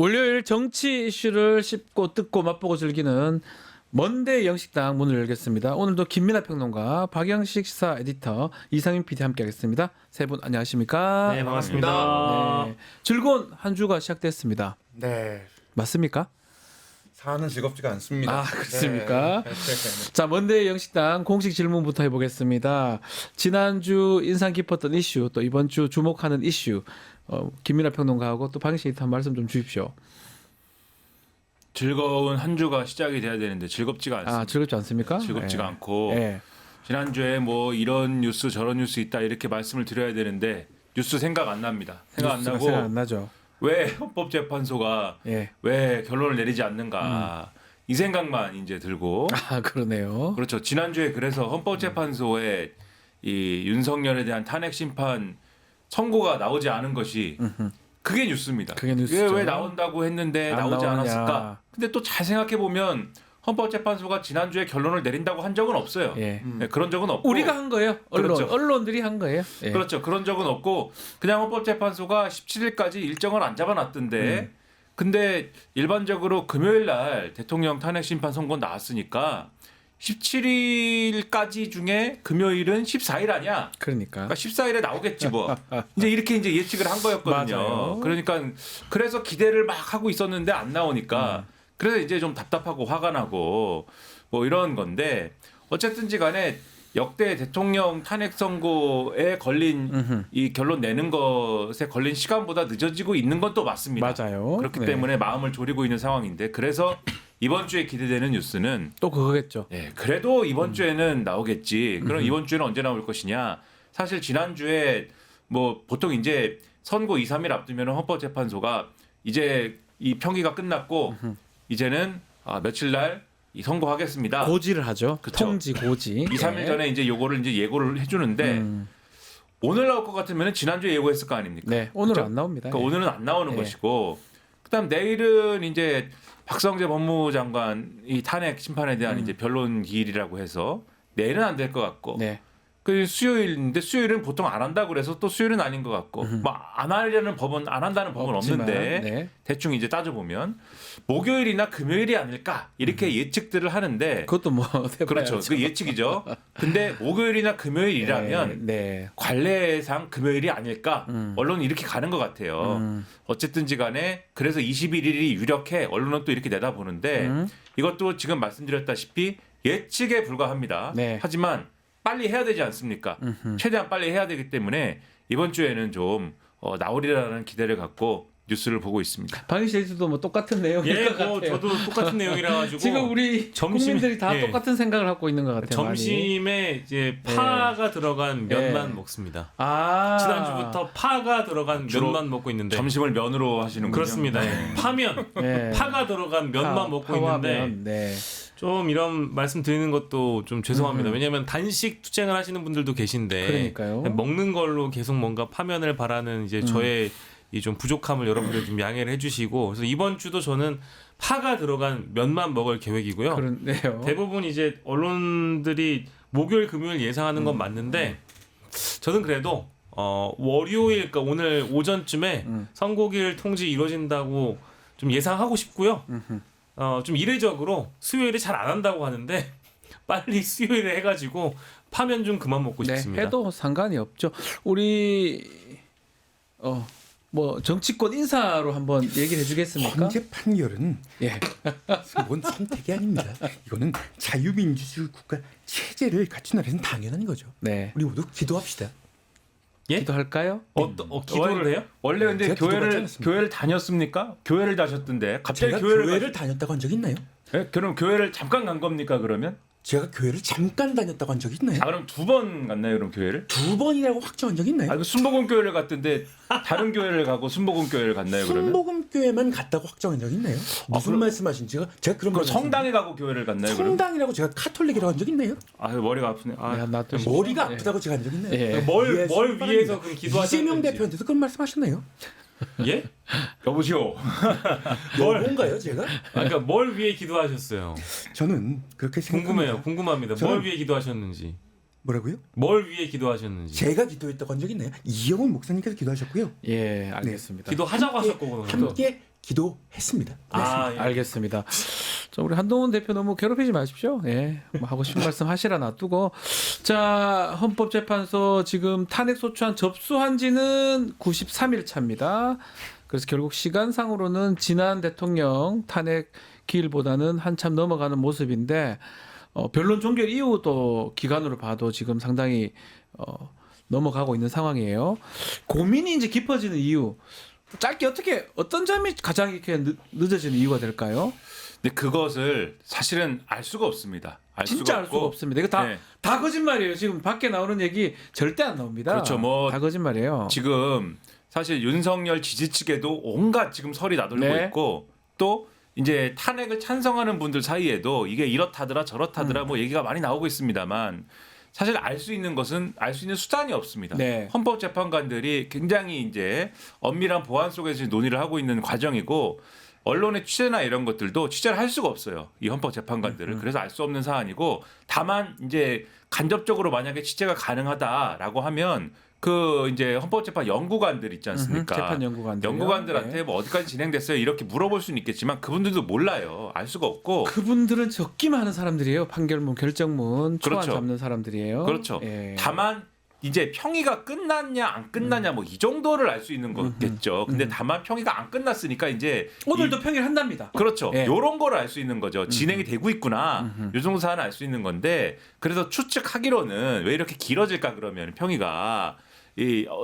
월요일 정치 이슈를 씹고 뜯고 맛보고 즐기는 먼데이 영식당 문을 열겠습니다. 오늘도 김민하 평론가, 박영식 시사 에디터, 이상윤 PD 함께하겠습니다. 세 분 안녕하십니까? 네, 반갑습니다. 네, 즐거운 한 주가 시작됐습니다. 네. 맞습니까? 사는 즐겁지가 않습니다. 아, 그렇습니까? 네. 자, 먼데이 영식당 공식 질문부터 해보겠습니다. 지난주 인상 깊었던 이슈, 또 이번 주 주목하는 이슈, 김민하 평론가하고 또 박영식 에디터 한 말씀 좀 주십시오. 즐거운 한 주가 시작이 돼야 되는데 즐겁지가 않습니다. 아, 즐겁지 않습니까? 즐겁지가 네. 않고 네. 지난주에 뭐 이런 뉴스 저런 뉴스 있다 이렇게 말씀을 드려야 되는데 뉴스 생각 안 납니다. 생각 안 나고 생각 안 나죠. 왜 헌법재판소가 예. 왜 결론을 내리지 않는가 이 생각만 이제 들고 아, 그러네요. 그렇죠. 지난주에 그래서 헌법재판소에 이 윤석열에 대한 탄핵 심판 선고가 나오지 않은 것이 그게 뉴스입니다. 그게 뉴스죠. 왜 나온다고 했는데 안 나오지 나오느냐. 않았을까? 근데 또 잘 생각해 보면 헌법재판소가 지난주에 결론을 내린다고 한 적은 없어요. 예. 네, 그런 적은 없고 우리가 한 거예요. 그렇죠. 언론들이 한 거예요. 예. 그렇죠. 그런 적은 없고 그냥 헌법재판소가 17일까지 일정을 안 잡아놨던데 근데 일반적으로 금요일 날 대통령 탄핵 심판 선고 나왔으니까 17일까지 중에 금요일은 14일 아니야? 그러니까. 그러니까 14일에 나오겠지 뭐. 이제 이렇게 이제 예측을 한 거였거든요. 맞아요. 그러니까 그래서 기대를 막 하고 있었는데 안 나오니까 그래서 이제 좀 답답하고 화가 나고 뭐 이런 건데 어쨌든지 간에 역대 대통령 탄핵 선고에 걸린 이 결론 내는 것에 걸린 시간보다 늦어지고 있는 건 또 맞습니다. 맞아요. 그렇기 네. 때문에 마음을 졸이고 있는 상황인데 그래서 이번 주에 기대되는 뉴스는 또 그거겠죠. 예, 그래도 이번 주에는 나오겠지. 그럼 이번 주에는 언제 나올 것이냐? 사실 지난주에 뭐 보통 이제 선고 2, 3일 앞두면 헌법재판소가 이제 이 평기가 끝났고 이제는 며칠 날 이 선고하겠습니다. 고지를 하죠. 그쵸. 통지 고지. 2, 3일 전에 이제 요거를 이제 예고를 해주는데 오늘 나올 것 같으면 지난주에 예고했을 거 아닙니까? 네, 오늘은 그쵸? 안 나옵니다. 그러니까 오늘은 안 나오는 예. 것이고 그다음 내일은 이제 박성재 법무장관 이 탄핵 심판에 대한 이제 변론 기일이라고 해서 내일은 안 될 것 같고 네. 그 수요일인데 수요일은 보통 안 한다고 그래서 또 수요일은 아닌 것 같고 뭐 안 하려는 법은 안 한다는 법은 없지만, 없는데 네. 대충 이제 따져 보면 목요일이나 금요일이 아닐까 이렇게 예측들을 하는데 그것도 뭐 그렇죠. 그 예측이죠. 근데 목요일이나 금요일이라면 네. 관례상 금요일이 아닐까 언론은 이렇게 가는 것 같아요. 어쨌든지 간에 그래서 21일이 유력해 언론은 또 이렇게 내다보는데 이것도 지금 말씀드렸다시피 예측에 불과합니다. 네. 하지만 빨리 해야 되지 않습니까? 최대한 빨리 해야 되기 때문에 이번 주에는 좀 나오리라는 기대를 갖고 뉴스를 보고 있습니다. 박영식 에디터도 뭐 똑같은 내용일 예, 것 같아요. 저도 똑같은 내용이라 가지고 지금 우리 국민들이 다 예. 똑같은 생각을 갖고 있는 것 같아요. 점심에 이제 파가 들어간 면만 먹습니다. 아, 지난주부터 파가 들어간 주로 면만 먹고 있는데 점심을 면으로 하시는군요. 그렇습니다. 파면 네. 파가 들어간 면만 먹고 파와 있는데 면, 네. 좀 이런 말씀 드리는 것도 좀 죄송합니다. 왜냐하면 단식 투쟁을 하시는 분들도 계신데 그러니까요. 먹는 걸로 계속 뭔가 파면을 바라는 이제 저의 이 좀 부족함을 여러분들 좀 양해를 해주시고 그래서 이번 주도 저는 파가 들어간 면만 먹을 계획이고요. 그렇네요. 대부분 이제 언론들이 목요일 금요일 예상하는 건 맞는데 저는 그래도 월요일 그러니까 오늘 오전쯤에 선고일 통지 이루어진다고 좀 예상하고 싶고요. 좀 이례적으로 수요일에 잘 안 한다고 하는데 빨리 수요일에 해가지고 파면 좀 그만 먹고 네, 싶습니다. 해도 상관이 없죠. 우리 뭐 정치권 인사로 한번 얘기를 해주겠습니까? 현재 판결은 예. 뭔 선택이 아닙니다. 이거는 자유민주주의 국가 체제를 갖춘 나라에서는 당연한 거죠. 네. 우리 모두 기도합시다. 예? 기도할까요? 기도를 해요? 원래 근데 제가 기도받지 교회를 않았습니다. 다녔습니까? 교회를 다녔던데 갑자기 제가 교회를 교회를 다녔다고 한 적 있나요? 그럼 교회를 잠깐 간 겁니까 그러면? 제가 교회를 잠깐 다녔다고 한 적 있나요? 아 그럼 2번 갔나요 그럼 교회를? 2번이라고 확정한 적 있나요? 그 순복음 교회를 갔던데 다른 교회를 가고 순복음 교회를 갔나요 그러면? 순복음교회만 갔다고 확정한 적 있나요? 무슨 그럼- 말씀하신지가 제가 그런 그럼 말 성당에 가고 교회를 갔나요 그러면? 성당이라고 제가 카톨릭이라고 한 적 있나요? 아 머리가 아프네. 야, 나도 머리가 예. 아프다고 제가 한 적 있나요? 예. 뭘 예수님 위해서 바랍니다. 그럼 이재명 기도하셨는지 대표한테도 그런 말씀하셨나요? 예? 여보시오. 뭔가요 제가? 그러니까 뭘 위해 기도하셨어요? 저는 그렇게 생각합니다. 궁금합니다. 저는- 뭘 위해 기도하셨는지. 뭐라고요? 뭘 위해 기도하셨는지. 제가 기도했다고 한 적 있나요? 이영훈 목사님께서 기도하셨고요. 예, 알겠습니다. 기도하자고 하셨고 그러면. 함께 기도했습니다. 아, 예. 알겠습니다. 자, 우리 한동훈 대표 너무 괴롭히지 마십시오. 예, 뭐 하고 싶은 말씀 하시라 놔두고. 자, 헌법재판소 지금 탄핵 소추안 접수한 지는 93일 차입니다. 그래서 결국 시간상으로는 지난 대통령 탄핵 기일보다는 한참 넘어가는 모습인데 변론 종결 이후 또 기간으로 봐도 지금 상당히 넘어가고 있는 상황이에요. 고민이 이제 깊어지는 이유. 짧게 어떤 점이 가장 이렇게 늦어지는 이유가 될까요? 근데 그것을 사실은 알 수가 없습니다. 진짜 알 수가 없습니다. 이거 네. 다 거짓말이에요. 지금 밖에 나오는 얘기 절대 안 나옵니다. 그렇죠. 뭐 다 거짓말이에요. 지금 사실 윤석열 지지 측에도 온갖 지금 설이 나돌고 네. 있고 또 이제 탄핵을 찬성하는 분들 사이에도 이게 이렇다더라 저렇다더라 뭐 얘기가 많이 나오고 있습니다만 사실 알 수 있는 것은 알 수 있는 수단이 없습니다. 네. 헌법재판관들이 굉장히 이제 엄밀한 보안 속에서 논의를 하고 있는 과정이고 언론의 취재나 이런 것들도 취재를 할 수가 없어요. 이 헌법재판관들을. 그래서 알 수 없는 사안이고 다만 이제 간접적으로 만약에 취재가 가능하다라고 하면 그 이제 헌법재판 연구관들 있지 않습니까? 재판 연구관들. 연구관들한테 뭐 어디까지 진행됐어요 이렇게 물어볼 수는 있겠지만 그분들도 몰라요. 알 수가 없고. 그분들은 적기만 하는 사람들이에요. 판결문, 결정문, 초안 그렇죠. 잡는 사람들이에요. 그렇죠. 예. 다만 이제 평의가 끝났냐 안 끝났냐 뭐 이 정도를 알 수 있는 거겠죠. 근데 다만 평의가 안 끝났으니까 이제 오늘도 평일 한답니다. 그렇죠. 예. 요런 거를 알 수 있는 거죠. 진행이 되고 있구나. 요 정도 사안을 알 수 있는 건데 그래서 추측하기로는 왜 이렇게 길어질까 그러면 평의가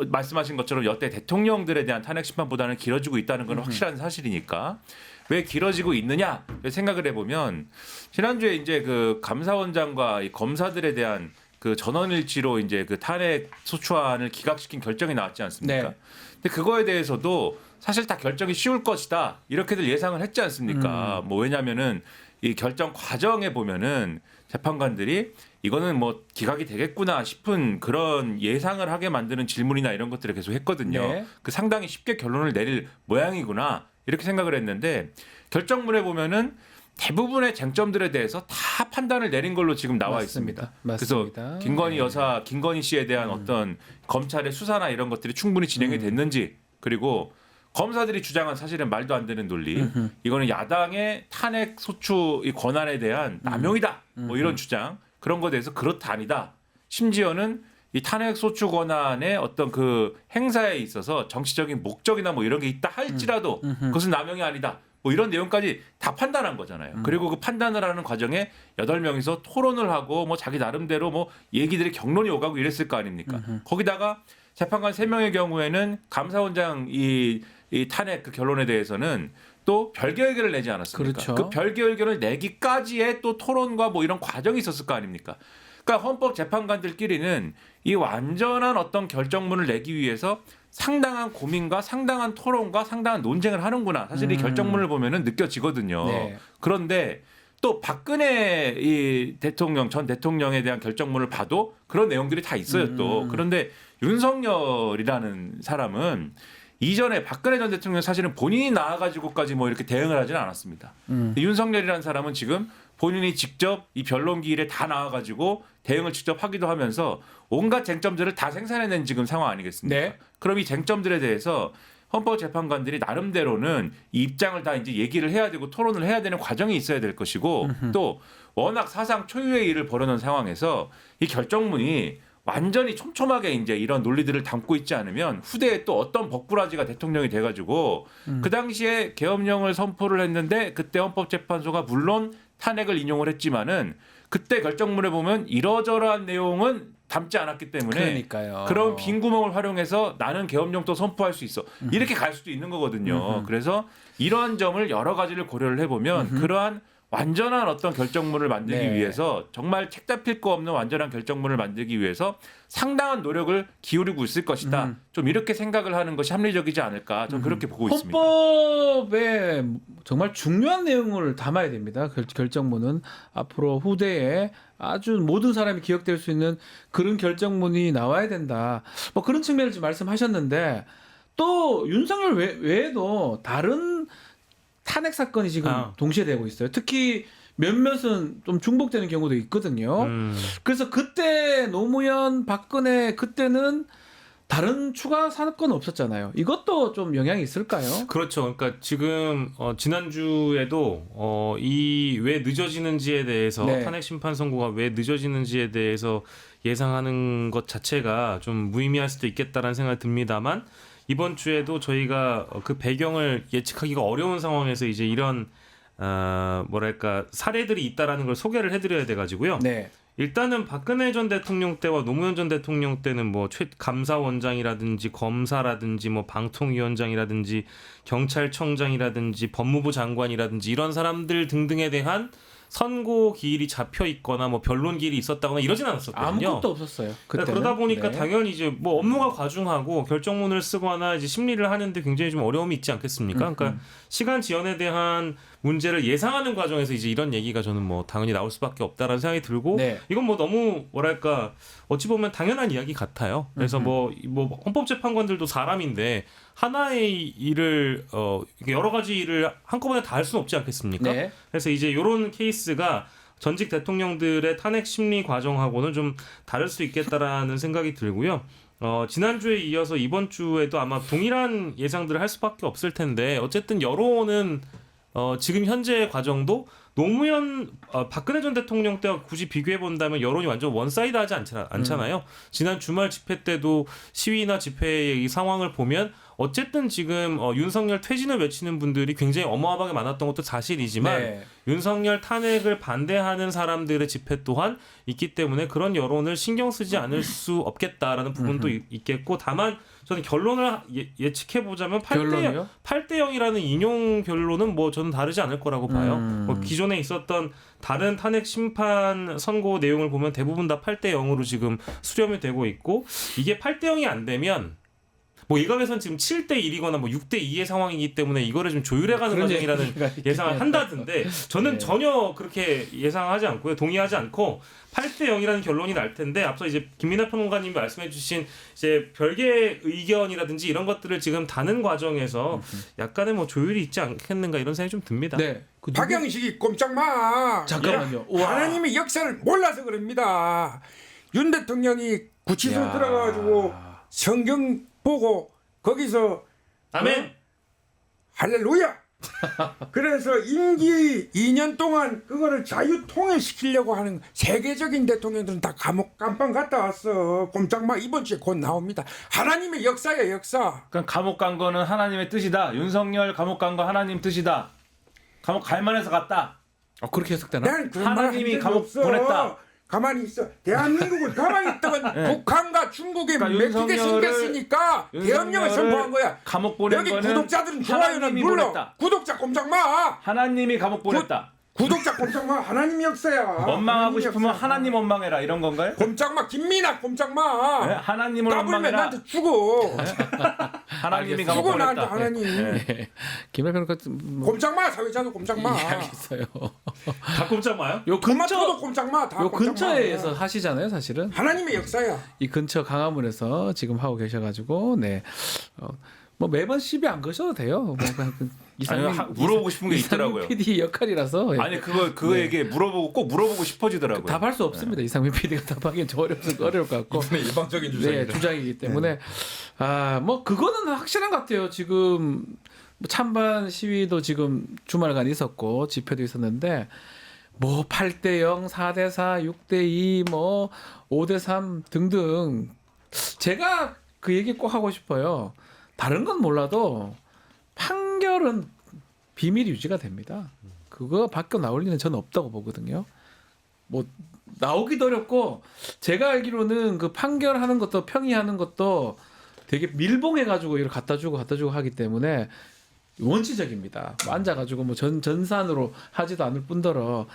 말씀하신 것처럼 여태 대통령들에 대한 탄핵 심판보다는 길어지고 있다는 건 확실한 사실이니까 왜 길어지고 있느냐 생각을 해보면 지난주에 이제 그 감사원장과 이 검사들에 대한 그 전원일치로 이제 그 탄핵 소추안을 기각시킨 결정이 나왔지 않습니까? 네. 근데 그거에 대해서도 사실 다 결정이 쉬울 것이다 이렇게들 예상을 했지 않습니까? 뭐 왜냐하면은 이 결정 과정에 보면은 재판관들이 이거는 뭐 기각이 되겠구나 싶은 그런 예상을 하게 만드는 질문이나 이런 것들을 계속 했거든요. 네. 그 상당히 쉽게 결론을 내릴 모양이구나 이렇게 생각을 했는데 결정문에 보면은 대부분의 쟁점들에 대해서 다 판단을 내린 걸로 지금 나와 있습니다. 맞습니다. 그래서 김건희 여사, 김건희 씨에 대한 어떤 검찰의 수사나 이런 것들이 충분히 진행이 됐는지 그리고 검사들이 주장한 사실은 말도 안 되는 논리. 이거는 야당의 탄핵 소추 이 권한에 대한 남용이다. 뭐 이런 주장. 그런 거에 대해서 그렇다 아니다. 심지어는 이 탄핵 소추 권한의 어떤 그 행사에 있어서 정치적인 목적이나 뭐 이런 게 있다 할지라도 그것은 남용이 아니다. 뭐 이런 내용까지 다 판단한 거잖아요. 그리고 그 판단을 하는 과정에 8명이서 토론을 하고 뭐 자기 나름대로 뭐 얘기들이 경론이 오가고 이랬을 거 아닙니까? 거기다가 재판관 3명의 경우에는 감사원장 이 탄핵 그 결론에 대해서는 또 별개 의견을 내지 않았습니까? 그렇죠. 그 별개 의견을 내기까지의 또 토론과 뭐 이런 과정이 있었을 거 아닙니까? 그러니까 헌법 재판관들끼리는 이 완전한 어떤 결정문을 내기 위해서 상당한 고민과 상당한 토론과 상당한 논쟁을 하는구나. 사실 이 결정문을 보면은 느껴지거든요. 네. 그런데 또 박근혜 이 대통령 전 대통령에 대한 결정문을 봐도 그런 내용들이 다 있어요. 또 그런데 윤석열이라는 사람은 이전에 박근혜 전 대통령 사실은 본인이 나와가지고까지 뭐 이렇게 대응을 하지는 않았습니다. 윤석열이라는 사람은 지금 본인이 직접 이 변론기일에 다 나와가지고 대응을 직접 하기도 하면서 온갖 쟁점들을 다 생산해낸 지금 상황 아니겠습니까? 네. 그럼 이 쟁점들에 대해서 헌법재판관들이 나름대로는 이 입장을 다 이제 얘기를 해야 되고 토론을 해야 되는 과정이 있어야 될 것이고 또 워낙 사상 초유의 일을 벌여놓은 상황에서 이 결정문이 완전히 촘촘하게 이제 이런 논리들을 담고 있지 않으면 후대에 또 어떤 법꾸라지가 대통령이 돼가지고 그 당시에 계엄령을 선포를 했는데 그때 헌법재판소가 물론 탄핵을 인용을 했지만은 그때 결정문에 보면 이러저러한 내용은 담지 않았기 때문에 그러니까요. 그런 빈 구멍을 활용해서 나는 계엄령도 선포할 수 있어 이렇게 갈 수도 있는 거거든요. 그래서 이러한 점을 여러 가지를 고려를 해보면 그러한 완전한 어떤 결정문을 만들기 네. 위해서 정말 책 잡힐 거 없는 완전한 결정문을 만들기 위해서 상당한 노력을 기울이고 있을 것이다. 좀 이렇게 생각을 하는 것이 합리적이지 않을까. 저는 그렇게 보고 있습니다. 헌법에 정말 중요한 내용을 담아야 됩니다. 결정문은 앞으로 후대에 아주 모든 사람이 기억될 수 있는 그런 결정문이 나와야 된다. 뭐 그런 측면을 지금 말씀하셨는데 또 윤석열 외에도 다른 탄핵 사건이 지금 동시에 되고 있어요. 특히 몇몇은 좀 중복되는 경우도 있거든요. 그래서 그때 노무현, 박근혜 그때는 다른 추가 사건 없었잖아요. 이것도 좀 영향이 있을까요? 그렇죠. 그러니까 지금 지난주에도 이 왜 늦어지는지에 대해서 네. 탄핵 심판 선고가 왜 늦어지는지에 대해서 예상하는 것 자체가 좀 무의미할 수도 있겠다라는 생각이 듭니다만 이번 주에도 저희가 그 배경을 예측하기가 어려운 상황에서 이제 이런 뭐랄까 사례들이 있다라는 걸 소개를 해드려야 돼가지고요. 네. 일단은 박근혜 전 대통령 때와 노무현 전 대통령 때는 뭐 감사원장이라든지 검사라든지 뭐 방통위원장이라든지 경찰청장이라든지 법무부 장관이라든지 이런 사람들 등등에 대한 선고 기일이 잡혀 있거나 뭐 변론 기일이 있었다거나 이러진 않았었거든요. 아무것도 없었어요. 그때는. 그러다 보니까 네. 당연히 이제 뭐 업무가 과중하고 결정문을 쓰거나 이제 심리를 하는데 굉장히 좀 어려움이 있지 않겠습니까? 그러니까 시간 지연에 대한 문제를 예상하는 과정에서 이제 이런 얘기가 저는 뭐 당연히 나올 수밖에 없다라는 생각이 들고 네. 이건 뭐 너무 뭐랄까 어찌 보면 당연한 이야기 같아요. 그래서 뭐 헌법재판관들도 사람인데 하나의 일을 여러 가지 일을 한꺼번에 다 할 수는 없지 않겠습니까? 네. 그래서 이제 이런 케이스가 전직 대통령들의 탄핵 심리 과정하고는 좀 다를 수 있겠다라는 생각이 들고요. 지난주에 이어서 이번 주에도 아마 동일한 예상들을 할 수밖에 없을 텐데 어쨌든 여론은 지금 현재 과정도 노무현 박근혜 전 대통령 때와 굳이 비교해 본다면 여론이 완전 원사이드하지 않잖아요. 지난 주말 집회 때도 시위나 집회의 이 상황을 보면 어쨌든 지금 윤석열 퇴진을 외치는 분들이 굉장히 어마어마하게 많았던 것도 사실이지만 네. 윤석열 탄핵을 반대하는 사람들의 집회 또한 있기 때문에 그런 여론을 신경 쓰지 않을 수 없겠다라는 부분도 있겠고 다만 저는 결론을 예측해 보자면 결론이요? 8대 0이라는 인용 결론은 뭐 저는 다르지 않을 거라고 봐요. 뭐 기존에 있었던 다른 탄핵 심판 선고 내용을 보면 대부분 다 8대 0으로 지금 수렴이 되고 있고 이게 8대 0이 안 되면 뭐 일각에서는 지금 7대 1이거나 뭐 6대 2의 상황이기 때문에 이거를 좀 조율해가는 그런 과정이라는 얘기가 있긴 예상을 한다던데 저는 네. 전혀 그렇게 예상하지 않고요. 동의하지 않고 8대 0이라는 결론이 날 텐데 앞서 이제 김민하 평론가님이 말씀해주신 이제 별개의 의견이라든지 이런 것들을 지금 다는 과정에서 약간의 뭐 조율이 있지 않겠는가 이런 생각이 좀 듭니다. 네. 그 누구- 박영식이 꼼짝 마. 잠깐만요. 야, 우와. 하나님의 역사를 몰라서 그럽니다. 윤 대통령이 구치소 야. 들어가가지고 성경 보고 거기서 아멘. 할렐루야. 그래서 임기 2년 동안 그거를 자유 통일시키려고 하는 세계적인 대통령들은 다 감옥 깜빵 갔다 왔어. 꼼짝 마. 이번 주에 곧 나옵니다. 하나님의 역사야 역사. 그러니까 감옥 간 거는 하나님의 뜻이다. 윤석열 감옥 간 거 하나님 뜻이다. 감옥 갈 만해서 갔다. 그렇게 해석되나? 난 그런 말한 하나님이 적이 감옥 없어. 보냈다. 가만히 있어. 대한민국을 가만히 있다가 북한과 중국에 그러니까 맥히게 윤석열을- 생겼으니까 대협령을 선포한 거야. 감옥 보낸 여기 거는 구독자들은 좋아요는 하나님이 눌러. 보냈다. 구독자 꼼짝 마. 하나님이 감옥 보냈다. 구독자 꼼짝 마. 하나님 역사야. 원망하고 하나님 싶으면 역사. 하나님 원망해라 이런 건가요? 꼼짝 마. 김민아 꼼짝 마. 네? 하나님을 까불면 원망해라. 나한테 죽어. 하나님이 감옥 죽어 나한테 보냈다. 하나님. 네. 김혜평 같은 뭐 꼼짝 마. 사회자도 꼼짝 마. 알겠어요. 다 꼼짝 마요? 요 토마토도 근처 꼼짝 마. 다 요 꼼짝 근처에서 마. 하시잖아요, 사실은. 하나님의 역사야. 이 근처 강화문에서 지금 하고 계셔가지고 네. 뭐 매번 시비 안 거셔도 돼요. 뭐 그냥 그 아니, 물어보고 싶은 게 이상민 있더라고요. PD 역할이라서 아니 그거에게 물어보고 꼭 물어보고 싶어지더라고요. 답할 수 없습니다. 이상민 PD가 답하기는 좀 어려울 것 같고. 일방적인 네, 주장이기 때문에 뭐 그거는 확실한 것 같아요. 지금 뭐 찬반 시위도 지금 주말간 있었고 집회도 있었는데 뭐 8대 0, 4대 4, 6대 2, 뭐 5대 3 등등 제가 그 얘기 꼭 하고 싶어요. 다른 건 몰라도 판결은 비밀 유지가 됩니다. 그거 밖에 나올 리는 저는 없다고 보거든요. 뭐 나오기도 어렵고 제가 알기로는 그 판결하는 것도 평의하는 것도 되게 밀봉해 가지고 이걸 갖다 주고 하기 때문에 원칙적입니다. 뭐 앉아가지고 뭐 전산으로 하지도 않을 뿐더러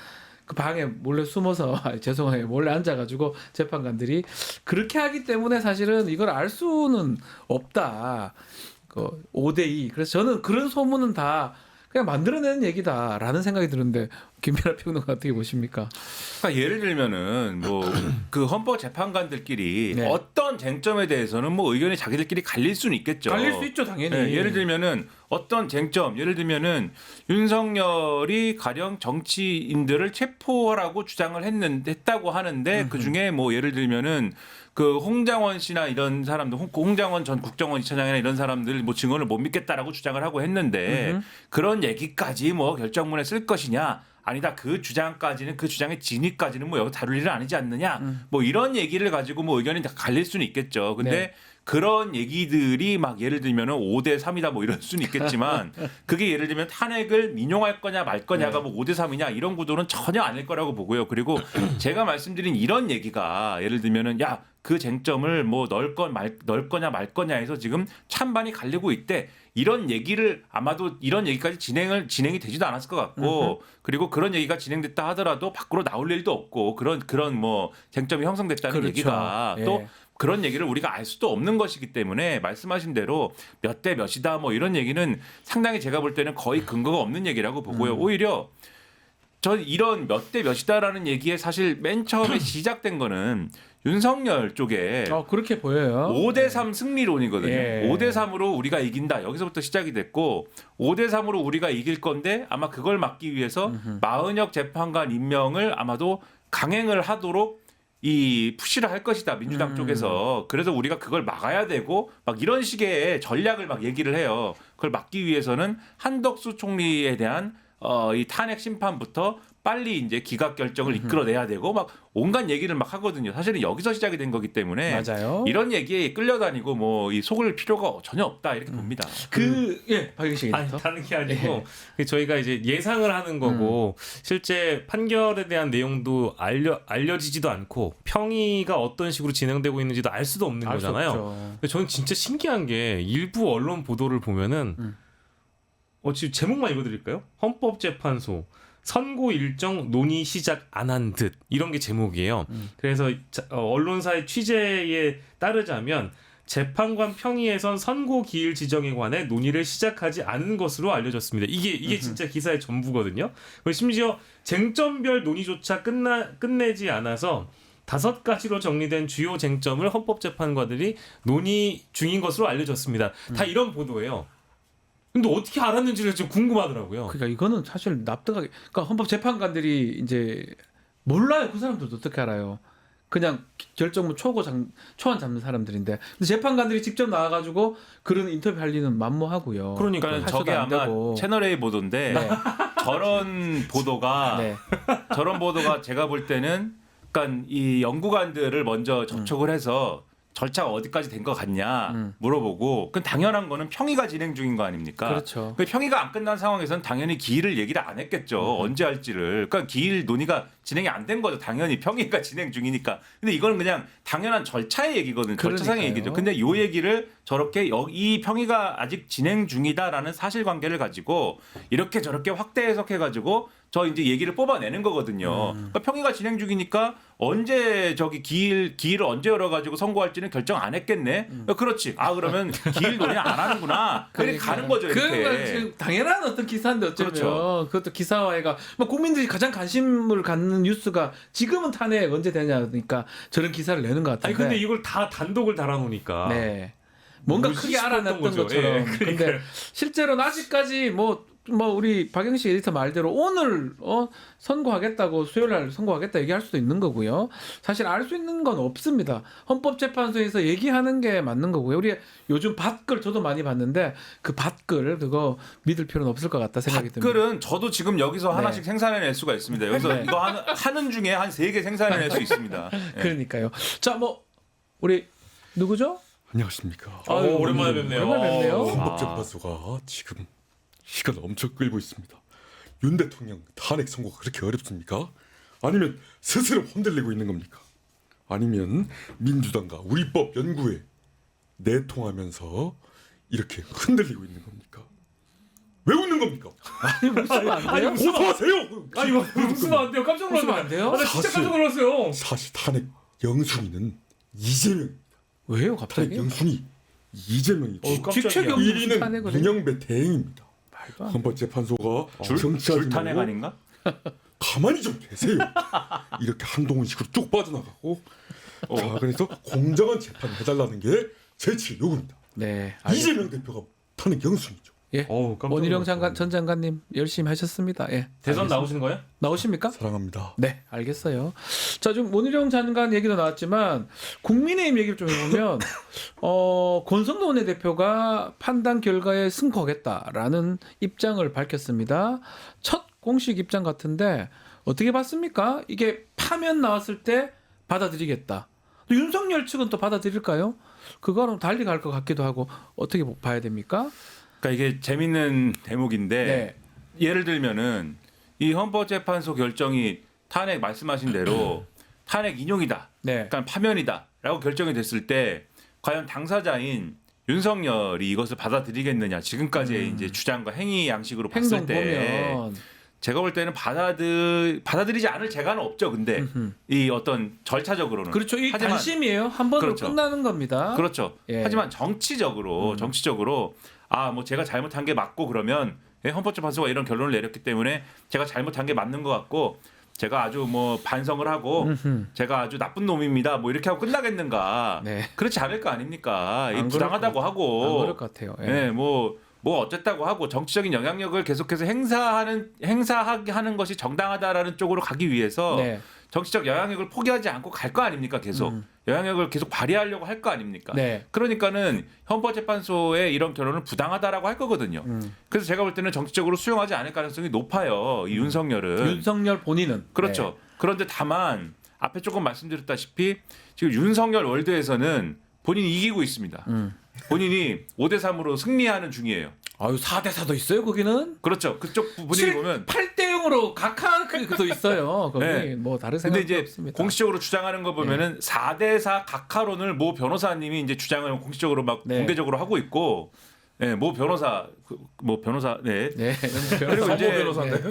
그 방에 몰래 숨어서 죄송해요 몰래 앉아가지고 재판관들이 그렇게 하기 때문에 사실은 이걸 알 수는 없다. 그 5대2 그래서 저는 그런 소문은 다 그냥 만들어내는 얘기다라는 생각이 드는데 김민하 평론가 어떻게 보십니까? 그러니까 예를 들면은 뭐 그 헌법 재판관들끼리 네. 어떤 쟁점에 대해서는 뭐 의견이 자기들끼리 갈릴 수는 있겠죠. 갈릴 수 있죠 당연히. 네, 예를 들면은 어떤 쟁점, 예를 들면은 윤석열이 가령 정치인들을 체포하라고 주장을 했다고 하는데 그 중에 뭐 예를 들면은 그 홍장원 씨나 이런 사람들, 홍장원 전 국정원 이차장이나 이런 사람들 뭐 증언을 못 믿겠다라고 주장을 하고 했는데 그런 얘기까지 뭐 결정문에 쓸 것이냐? 아니다. 그 주장까지는 그 주장의 진위까지는 뭐 여기 다룰 일은 아니지 않느냐? 뭐 이런 얘기를 가지고 뭐 의견이 다 갈릴 수는 있겠죠. 근데 네. 그런 얘기들이 막 예를 들면은 5대 3이다 뭐 이럴 수는 있겠지만 그게 예를 들면 탄핵을 민용할 거냐 말 거냐가 뭐 5대 3이냐 이런 구도는 전혀 아닐 거라고 보고요. 그리고 제가 말씀드린 이런 얘기가 예를 들면은 야, 그 쟁점을 뭐 넣을 거냐 말 거냐에서 지금 찬반이 갈리고 있대. 이런 얘기를 아마도 이런 얘기까지 진행이 되지도 않았을 것 같고 그리고 그런 얘기가 진행됐다 하더라도 밖으로 나올 일도 없고 그런 뭐 쟁점이 형성됐다는 그렇죠. 얘기가 예. 또 그런 얘기를 우리가 알 수도 없는 것이기 때문에 말씀하신 대로 몇 대 몇이다 뭐 이런 얘기는 상당히 제가 볼 때는 거의 근거가 없는 얘기라고 보고요. 오히려 전 이런 몇 대 몇이다라는 얘기에 사실 맨 처음에 시작된 거는 윤석열 쪽에 그렇게 보여요. 5대 3 승리론이거든요. 예. 5대 3으로 우리가 이긴다. 여기서부터 시작이 됐고 5대 3으로 우리가 이길 건데 아마 그걸 막기 위해서 마은혁 재판관 임명을 아마도 강행을 하도록 이 푸시를 할 것이다. 민주당 쪽에서. 그래서 우리가 그걸 막아야 되고 막 이런 식의 전략을 막 얘기를 해요. 그걸 막기 위해서는 한덕수 총리에 대한 이 탄핵 심판부터 빨리 이제 기각 결정을 이끌어내야 되고 막 온갖 얘기를 막 하거든요. 사실은 여기서 시작이 된 거기 때문에 맞아요. 이런 얘기에 끌려다니고 뭐 이 속을 필요가 전혀 없다 이렇게 봅니다. 박영식 아니 에디터. 다른 게 아니고 저희가 이제 예상을 하는 거고 실제 판결에 대한 내용도 알려지지도 않고 평의가 어떤 식으로 진행되고 있는지도 알 수도 없는 알 수 거잖아요. 없죠. 근데 저는 진짜 신기한 게 일부 언론 보도를 보면은 지금 제목만 읽어드릴까요? 헌법재판소 선고 일정 논의 시작 안 한 듯 이런 게 제목이에요. 그래서 언론사의 취재에 따르자면 재판관 평의에선 선고 기일 지정에 관해 논의를 시작하지 않은 것으로 알려졌습니다. 이게 진짜 기사의 전부거든요. 그리고 심지어 쟁점별 논의조차 끝내지 않아서 5가지로 정리된 주요 쟁점을 헌법재판관들이 논의 중인 것으로 알려졌습니다. 다 이런 보도예요. 근데 어떻게 알았는지를 좀 궁금하더라고요. 그러니까 이거는 사실 납득하기. 그러니까 헌법 재판관들이 이제 몰라요. 그 사람들도 어떻게 알아요? 그냥 결정문 초안 잡는 사람들인데. 근데 재판관들이 직접 나와가지고 그런 인터뷰 할 리는 만무하고요. 그러니까 할 저게 수도 안 아마 되고. 채널A 보도인데 네. 저런 보도가 네. 저런 보도가 제가 볼 때는 그러니까 이 연구관들을 먼저 접촉을 해서 절차가 어디까지 된 것 같냐 물어보고 그 당연한 거는 평의가 진행 중인 거 아닙니까? 그렇죠. 그 평의가 안 끝난 상황에서는 당연히 기일을 얘기를 안 했겠죠. 언제 할지를. 그러니까 기일 논의가 진행이 안 된 거죠. 당연히 평의가 진행 중이니까. 근데 이건 그냥 당연한 절차의 얘기거든요. 절차상의 그러니까요. 얘기죠. 근데 요 얘기를 저렇게 이 평의가 아직 진행 중이다라는 사실관계를 가지고 이렇게 저렇게 확대 해석해가지고 저 이제 얘기를 뽑아내는 거거든요. 그러니까 평의가 진행 중이니까 언제 저기 기일을 언제 열어가지고 선고할지는 결정 안 했겠네. 그렇지. 그러면 기일 논의 안 하는구나. 그렇게 가는 거죠. 그건 이렇게. 지금 당연한 어떤 기사인데 어쩌면 그렇죠. 그것도 기사화해가 뭐 국민들이 가장 관심을 갖는 뉴스가 지금은 탄핵 언제 되냐니까 저런 기사를 내는 것 같은데. 아니 근데 이걸 다 단독을 달아놓으니까 네. 뭔가 뭐지 크게 싶었던 알아냈던 거죠. 것처럼. 예, 근데 그러니까요. 실제로는 아직까지 뭐 우리 박영식 에디터 말대로 오늘 선고하겠다고 수요일 날 선고하겠다 얘기할 수도 있는 거고요. 사실 알 수 있는 건 없습니다. 헌법재판소에서 얘기하는 게 맞는 거고요. 우리 요즘 밭글 저도 많이 봤는데 그 밭글 그거 믿을 필요는 없을 것 같다 생각이 듭니다. 댓글은 저도 지금 여기서 하나씩 생산해낼 수가 있습니다. 여기서 네. 이거 하는 중에 한 3개 생산해낼 수 있습니다. 예. 그러니까요. 자, 뭐 우리 누구죠? 안녕하십니까. 아유, 오랜만에 뵙네요. 오랜만에 뵙네요. 헌법재판소가 지금 시간을 엄청 끌고 있습니다. 윤 대통령 탄핵 선고가 그렇게 어렵습니까? 아니면 스스로 흔들리고 있는 겁니까? 아니면 민주당과 우리법 연구에 내통하면서 이렇게 흔들리고 있는 겁니까? 왜 웃는 겁니까? 웃으면 안 돼요? 고소하세요. 아니 뭐 웃으면 안 돼요. 깜짝 웃으면 놀랐어요. 안 돼요? 나 진짜 사실- 깜짝 놀랐어요. 사실 탄핵 영순위는 이재명. 왜요, 탄핵 갑자기? 영순위 이재명이죠. 깜짝이야. 직책이 없는 1위는 탄핵을 문영배 대행입니다. 말도 안 돼. 헌법재판소가 정치하지 줄 탄핵 말고 아닌가? 가만히 좀 계세요. 이렇게 한동훈식으로 쭉 빠져나가고 자 그래서 공정한 재판 해달라는 게 제7 요구입니다. 네. 이재명 대표가 탄핵 영순이죠. 예. 어우, 깜짝 원희룡 놀랐어요. 전 장관님 열심히 하셨습니다. 예. 대선 알겠습니다. 나오시는 거예요? 나오십니까? 사랑합니다. 네, 알겠어요. 자, 좀 원희룡 장관 얘기도 나왔지만 국민의힘 얘기를 좀 해보면 권성동 원내대표가 판단 결과에 승복하겠다라는 입장을 밝혔습니다. 첫 공식 입장 같은데 어떻게 봤습니까? 이게 파면 나왔을 때 받아들이겠다. 또 윤석열 측은 또 받아들일까요? 그거랑 달리 갈 것 같기도 하고 어떻게 봐야 됩니까? 그러니까 이게 재밌는 대목인데 네. 예를 들면은 이 헌법재판소 결정이 탄핵 말씀하신 대로 탄핵 인용이다. 네. 그러니까 파면이다라고 결정이 됐을 때 과연 당사자인 윤석열이 이것을 받아들이겠느냐. 지금까지의 이제 주장과 행위 양식으로 봤을 행동 때 보면 제가 볼 때는 받아들이지 않을 재간은 없죠. 근데 이 어떤 절차적으로는 그렇죠. 이 하지만 단심이에요. 한 번으로 그렇죠. 끝나는 겁니다. 그렇죠. 예. 하지만 정치적으로 뭐 제가 잘못한 게 맞고 그러면 헌법재판소가 이런 결론을 내렸기 때문에 제가 잘못한 게 맞는 것 같고 제가 아주 뭐 반성을 하고 제가 아주 나쁜 놈입니다. 뭐 이렇게 하고 끝나겠는가? 네. 그렇지 않을 거 아닙니까? 이 안 부당하다고 안 하고 그럴 것 같아요. 예. 네, 뭐 어쨌다고 하고 정치적인 영향력을 계속해서 행사하게 하는 것이 정당하다라는 쪽으로 가기 위해서 네. 정치적 영향력을 포기하지 않고 갈 거 아닙니까? 계속 영향력을 계속 발휘하려고 할 거 아닙니까? 네. 그러니까는 헌법재판소의 이런 결론은 부당하다라고 할 거거든요. 그래서 제가 볼 때는 정치적으로 수용하지 않을 가능성이 높아요. 이 윤석열은. 윤석열 본인은 그렇죠. 그런데 다만 앞에 조금 말씀드렸다시피 지금 윤석열 월드에서는 본인이 이기고 있습니다. 본인이 5대3으로 승리하는 중이에요. 아유 4대 4도 있어요 거기는. 그렇죠. 그쪽 분위기 보면 8대 0으로 각하한 그도 있어요. 거기 네. 뭐 다른 근데 생각이 이제 없습니다. 공식적으로 주장하는 거 보면은 4대4 각하론을 모 변호사님이 이제 주장을 공식적으로 막 네. 공개적으로 하고 있고, 네, 모 변호사, 네, 네. 그리고 이제 변호사인데.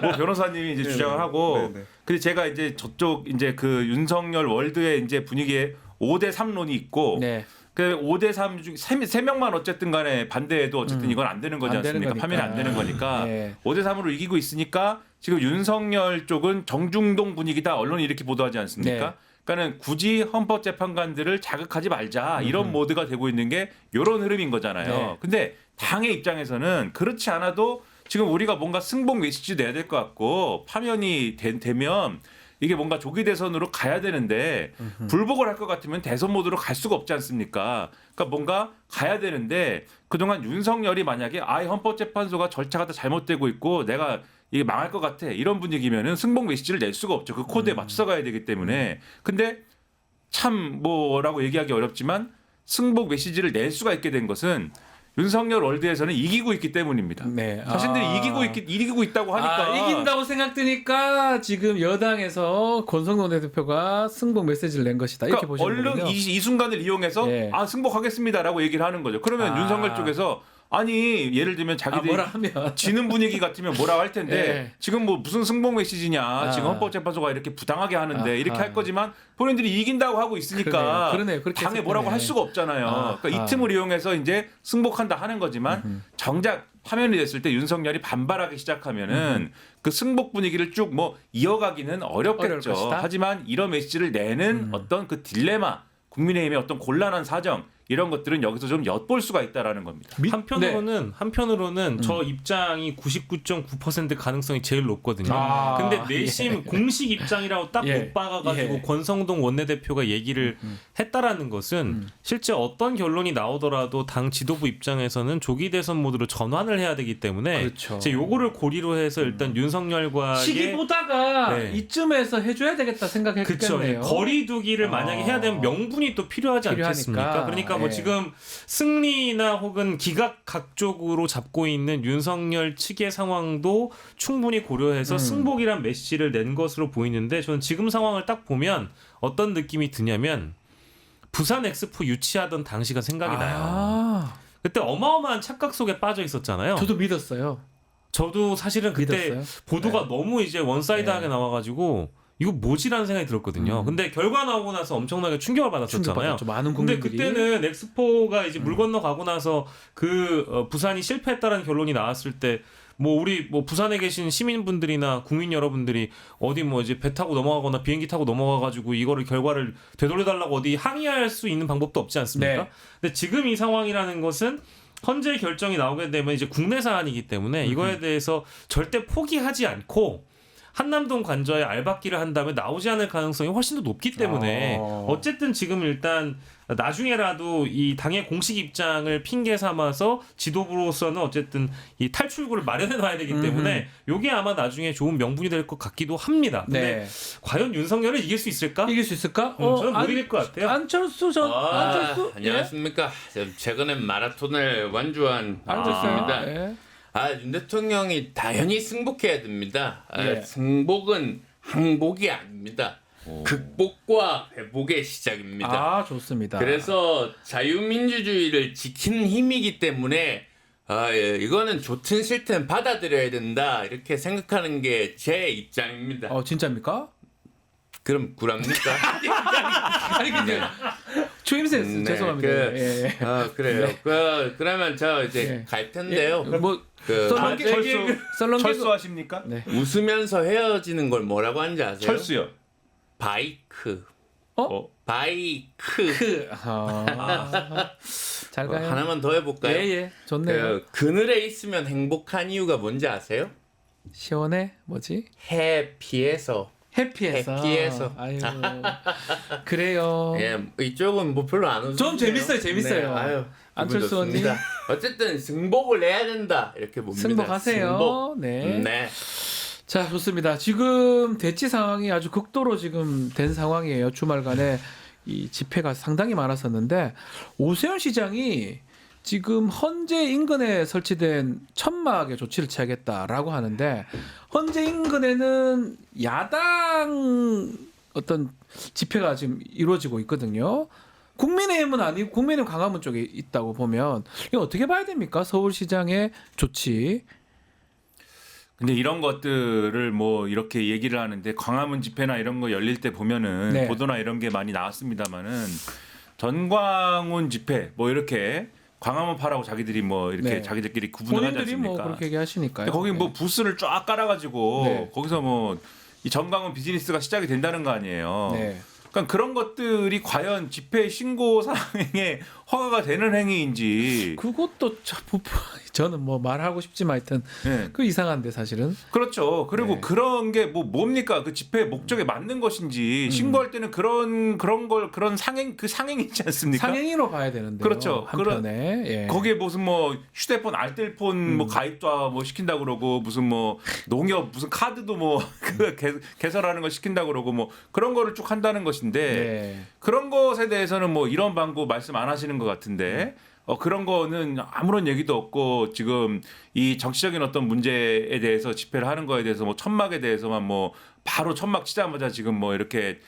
모 변호사님이 이제 주장을 하고, 네, 네. 근데 제가 이제 저쪽 이제 그 윤석열 월드의 이제 분위기에 5대3론이 있고, 네. 그 5대3 중 3명만 어쨌든 간에 반대해도 어쨌든 이건 안 되는 거지 안 되는 않습니까? 거니까. 파면이 안 되는 거니까 네. 5대3으로 이기고 있으니까 지금 윤석열 쪽은 정중동 분위기다. 언론이 이렇게 보도하지 않습니까? 네. 그러니까는 굳이 헌법재판관들을 자극하지 말자 이런 모드가 되고 있는 게 이런 흐름인 거잖아요. 네. 근데 당의 입장에서는 그렇지 않아도 지금 우리가 뭔가 승복 메시지 내야 될 것 같고 파면이 되면 이게 뭔가 조기 대선으로 가야 되는데 불복을 할 것 같으면 대선 모드로 갈 수가 없지 않습니까? 그러니까 뭔가 가야 되는데 그동안 윤석열이 만약에 헌법재판소가 절차가 다 잘못되고 있고 내가 이게 망할 것 같아 이런 분위기면은 승복 메시지를 낼 수가 없죠. 그 코드에 맞춰서 가야 되기 때문에. 근데 참 뭐라고 얘기하기 어렵지만 승복 메시지를 낼 수가 있게 된 것은 윤석열 월드에서는 이기고 있기 때문입니다. 네. 자신들이 이기고 있다고 하니까 이긴다고 생각되니까 지금 여당에서 권성동 대표가 승복 메시지를 낸 것이다. 이렇게 그러니까 보시는 얼른 거군요. 이 순간을 이용해서 네. 승복하겠습니다라고 얘기를 하는 거죠. 그러면 윤석열 쪽에서 아니 예를 들면 자기들이 뭐라 하면 지는 분위기 같으면 뭐라고 할 텐데 네. 지금 뭐 무슨 승복 메시지냐 지금 헌법재판소가 이렇게 부당하게 하는데 이렇게 할 거지만 본인들이 이긴다고 하고 있으니까 그러네요. 그렇게 당에 뭐라고 해석되네. 할 수가 없잖아요. 그러니까 이 틈을 이용해서 이제 승복한다 하는 거지만 정작 파면이 됐을 때 윤석열이 반발하기 시작하면은 그 승복 분위기를 쭉 뭐 이어가기는 어려울 어렵겠죠. 것이다. 하지만 이런 메시지를 내는 어떤 그 딜레마 국민의힘의 어떤 곤란한 사정 이런 것들은 여기서 좀 엿볼 수가 있다라는 겁니다. 한편으로는 저 입장이 99.9% 가능성이 제일 높거든요. 근데 내심 공식 입장이라고 딱 예. 못 박아가지고 예. 권성동 원내대표가 얘기를 했다라는 것은 실제 어떤 결론이 나오더라도 당 지도부 입장에서는 조기 대선 모드로 전환을 해야 되기 때문에 그렇죠. 제 요거를 고리로 해서 일단 윤석열과의 시기 보다가 네. 이쯤에서 해줘야 되겠다 생각했겠네요. 그렇죠. 거리두기를 만약에 해야 되면 명분이 또 필요하지 필요하니까. 않겠습니까? 그러니까 뭐 예. 지금 승리나 혹은 기각각적으로 잡고 있는 윤석열 측의 상황도 충분히 고려해서 승복이란 메시지를 낸 것으로 보이는데 저는 지금 상황을 딱 보면 어떤 느낌이 드냐면 부산 엑스포 유치하던 당시가 생각이 나요. 그때 어마어마한 착각 속에 빠져 있었잖아요. 저도 믿었어요. 저도 사실은 그때 믿었어요? 보도가 너무 이제 원사이드하게 나와가지고 이거 뭐지라는 생각이 들었거든요. 근데 결과 나오고 나서 엄청나게 충격을 받았었잖아요. 충격받았죠. 많은 근데 국민들이. 그때는 엑스포가 이제 물 건너 가고 나서 부산이 실패했다는 결론이 나왔을 때 뭐 우리 뭐 부산에 계신 시민분들이나 국민 여러분들이 어디 뭐 이제 배 타고 넘어가거나 비행기 타고 넘어가 가지고 이거를 결과를 되돌려 달라고 어디 항의할 수 있는 방법도 없지 않습니까? 네. 근데 지금 이 상황이라는 것은 헌재 결정이 나오게 되면 이제 국내 사안이기 때문에 이거에 대해서 절대 포기하지 않고 한남동 관저에 알박기를 한다면 나오지 않을 가능성이 훨씬 더 높기 때문에 어쨌든 지금 일단 나중에라도 이 당의 공식 입장을 핑계 삼아서 지도부로서는 어쨌든 이 탈출구를 마련해 놔야 되기 때문에 이게 아마 나중에 좋은 명분이 될 것 같기도 합니다. 근데 네. 과연 윤석열을 이길 수 있을까? 이길 수 있을까? 저는 못 이길 것 같아요. 안철수 안철수 안녕하십니까. 최근에 마라톤을 완주한 안철수입니다. 안철수입니다. 윤 대통령이 당연히 승복해야 됩니다. 예. 승복은 항복이 아닙니다. 극복과 회복의 시작입니다. 아 좋습니다. 그래서 자유민주주의를 지키는 힘이기 때문에 이거는 좋든 싫든 받아들여야 된다 이렇게 생각하는 게 제 입장입니다. 진짜입니까? 그럼 구랍니까? 아니 근데 추임새 네, 죄송합니다. 예. 그래요. 그러면 저 이제 갈 텐데요. 뭐 썰렁개 썰렁개 철수하십니까? 네. 웃으면서 헤어지는 걸 뭐라고 하는지 아세요? 철수요. 바이크. 그 잘 가요. 하나만 더 해볼까요? 예예 좋네요. 그늘에 있으면 행복한 이유가 뭔지 아세요? 시원해 뭐지? 해피해서. 해피해서. 아유 그래요. 예, 이쪽은 뭐 별로 안 웃어요. 좀 재밌어요. 아유, 안철수 기분 좋습니다. 어쨌든 승복을 내야 된다 이렇게 봅니다. 승복하세요. 승복. 네. 네. 자 좋습니다. 지금 대치 상황이 아주 극도로 지금 된 상황이에요. 주말간에 이 집회가 상당히 많았었는데 오세훈 시장이 지금 헌재 인근에 설치된 천막에 조치를 취하겠다라고 하는데 헌재 인근에는 야당 어떤 집회가 지금 이루어지고 있거든요. 국민의힘은 아니고 국민의힘 광화문 쪽에 있다고 보면 이거 어떻게 봐야 됩니까? 서울시장의 조치. 근데 이런 것들을 뭐 이렇게 얘기를 하는데 광화문 집회나 이런 거 열릴 때 보면은 네. 보도나 이런 게 많이 나왔습니다만은 전광훈 집회 뭐 이렇게 광화문파라고 자기들이 뭐 이렇게 네. 자기들끼리 구분을 하지 본인들이 않습니까? 뭐 그렇게 얘기하시니까요. 근데 거기 뭐 부스를 쫙 깔아가지고 네. 거기서 뭐 이 전광훈 비즈니스가 시작이 된다는 거 아니에요. 네. 그러니까 그런 것들이 과연 집회 신고 사항에 허가가 되는 행위인지 그것도 저는 뭐 말하고 싶지만 하여튼 네. 그 이상한데 사실은 그렇죠. 그리고 네. 그런 게 뭡니까? 그 집회 목적에 맞는 것인지 신고할 때는 그런 상행 있지 않습니까? 상행위로 봐야 되는데 그렇죠. 한편에 예. 거기에 무슨 뭐 휴대폰 알뜰폰 뭐 가입도 뭐 시킨다 그러고 무슨 뭐 농협 무슨 카드도 뭐 그 개설하는 거 시킨다 그러고 뭐 그런 거를 쭉 한다는 것인데 네. 그런 것에 대해서는 뭐 이런 방법 말씀 안 하시는 것 같은데 그런 거는 아무런 얘기도 없고 지금 이 정치적인 어떤 문제에 대해서 집회를 하는 거에 대해서 뭐 천막에 대해서만 뭐 바로 천막 치자마자 지금 뭐 이렇게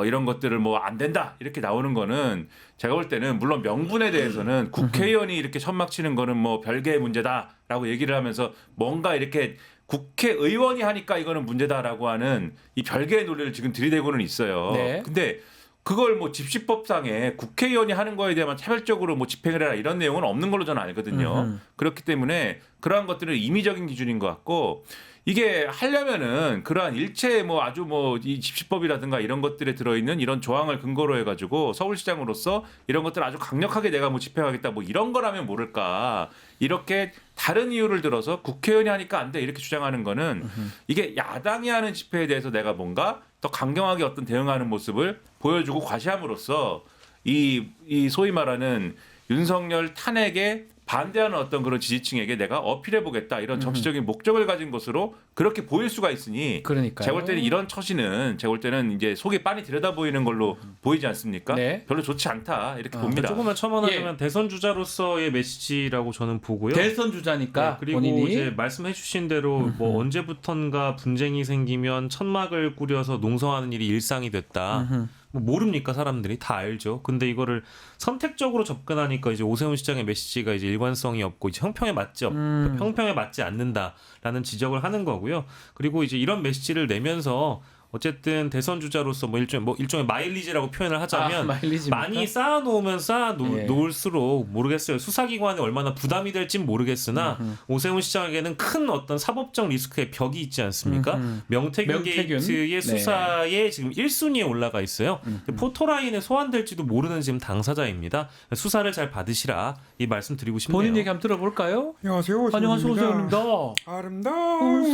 이런 것들을 뭐 안 된다 이렇게 나오는 거는 제가 볼 때는 물론 명분에 대해서는 국회의원이 이렇게 천막 치는 거는 뭐 별개의 문제다라고 얘기를 하면서 뭔가 이렇게 국회의원이 하니까 이거는 문제다라고 하는 이 별개의 논리를 지금 들이대고는 있어요. 네. 근데 그걸 뭐 집시법상에 국회의원이 하는 거에 대한 차별적으로 뭐 집행을 해라 이런 내용은 없는 걸로 저는 알거든요. 그렇기 때문에 그러한 것들은 임의적인 기준인 것 같고 이게 하려면은 그러한 일체 뭐 아주 뭐 이 집시법이라든가 이런 것들에 들어있는 이런 조항을 근거로 해가지고 서울시장으로서 이런 것들 아주 강력하게 내가 뭐 집행하겠다 뭐 이런 거라면 모를까 이렇게 다른 이유를 들어서 국회의원이 하니까 안 돼 이렇게 주장하는 거는 이게 야당이 하는 집회에 대해서 내가 뭔가 더 강경하게 어떤 대응하는 모습을 보여주고 과시함으로써 이 소위 말하는 윤석열 탄핵에 반대하는 어떤 그런 지지층에게 내가 어필해보겠다 이런 정치적인 목적을 가진 것으로 그렇게 보일 수가 있으니 그러니까요. 제가 볼 때는 이런 처신은 제가 볼 때는 이제 속이 빤히 들여다 보이는 걸로 보이지 않습니까? 네. 별로 좋지 않다 이렇게 봅니다. 조금만 첨언하자면 대선 주자로서의 메시지라고 저는 보고요. 대선 주자니까 네, 그리고 본인이 이제 말씀해주신 대로 뭐 언제부턴가 분쟁이 생기면 천막을 꾸려서 농성하는 일이 일상이 됐다. 뭐 모릅니까 사람들이 다 알죠. 근데 이거를 선택적으로 접근하니까 이제 오세훈 시장의 메시지가 이제 일관성이 없고 이제 형평에 맞지 않는다라는 지적을 하는 거고요. 그리고 이제 이런 메시지를 내면서 어쨌든 대선 주자로서 일종의 마일리지라고 표현을 하자면 마일리지입니까? 많이 쌓아놓으면 예. 쌓아놓을수록 모르겠어요. 수사기관에 얼마나 부담이 될진 모르겠으나 오세훈 시장에게는 큰 어떤 사법적 리스크의 벽이 있지 않습니까? 명태균 게이트의 네. 수사에 지금 1순위에 올라가 있어요. 포토라인에 소환될지도 모르는 지금 당사자입니다. 수사를 잘 받으시라 이 말씀 드리고 싶네요. 본인 얘기 한번 들어볼까요? 안녕하세요. 안녕하세요, 오세훈입니다. 오세훈입니다. 아름다운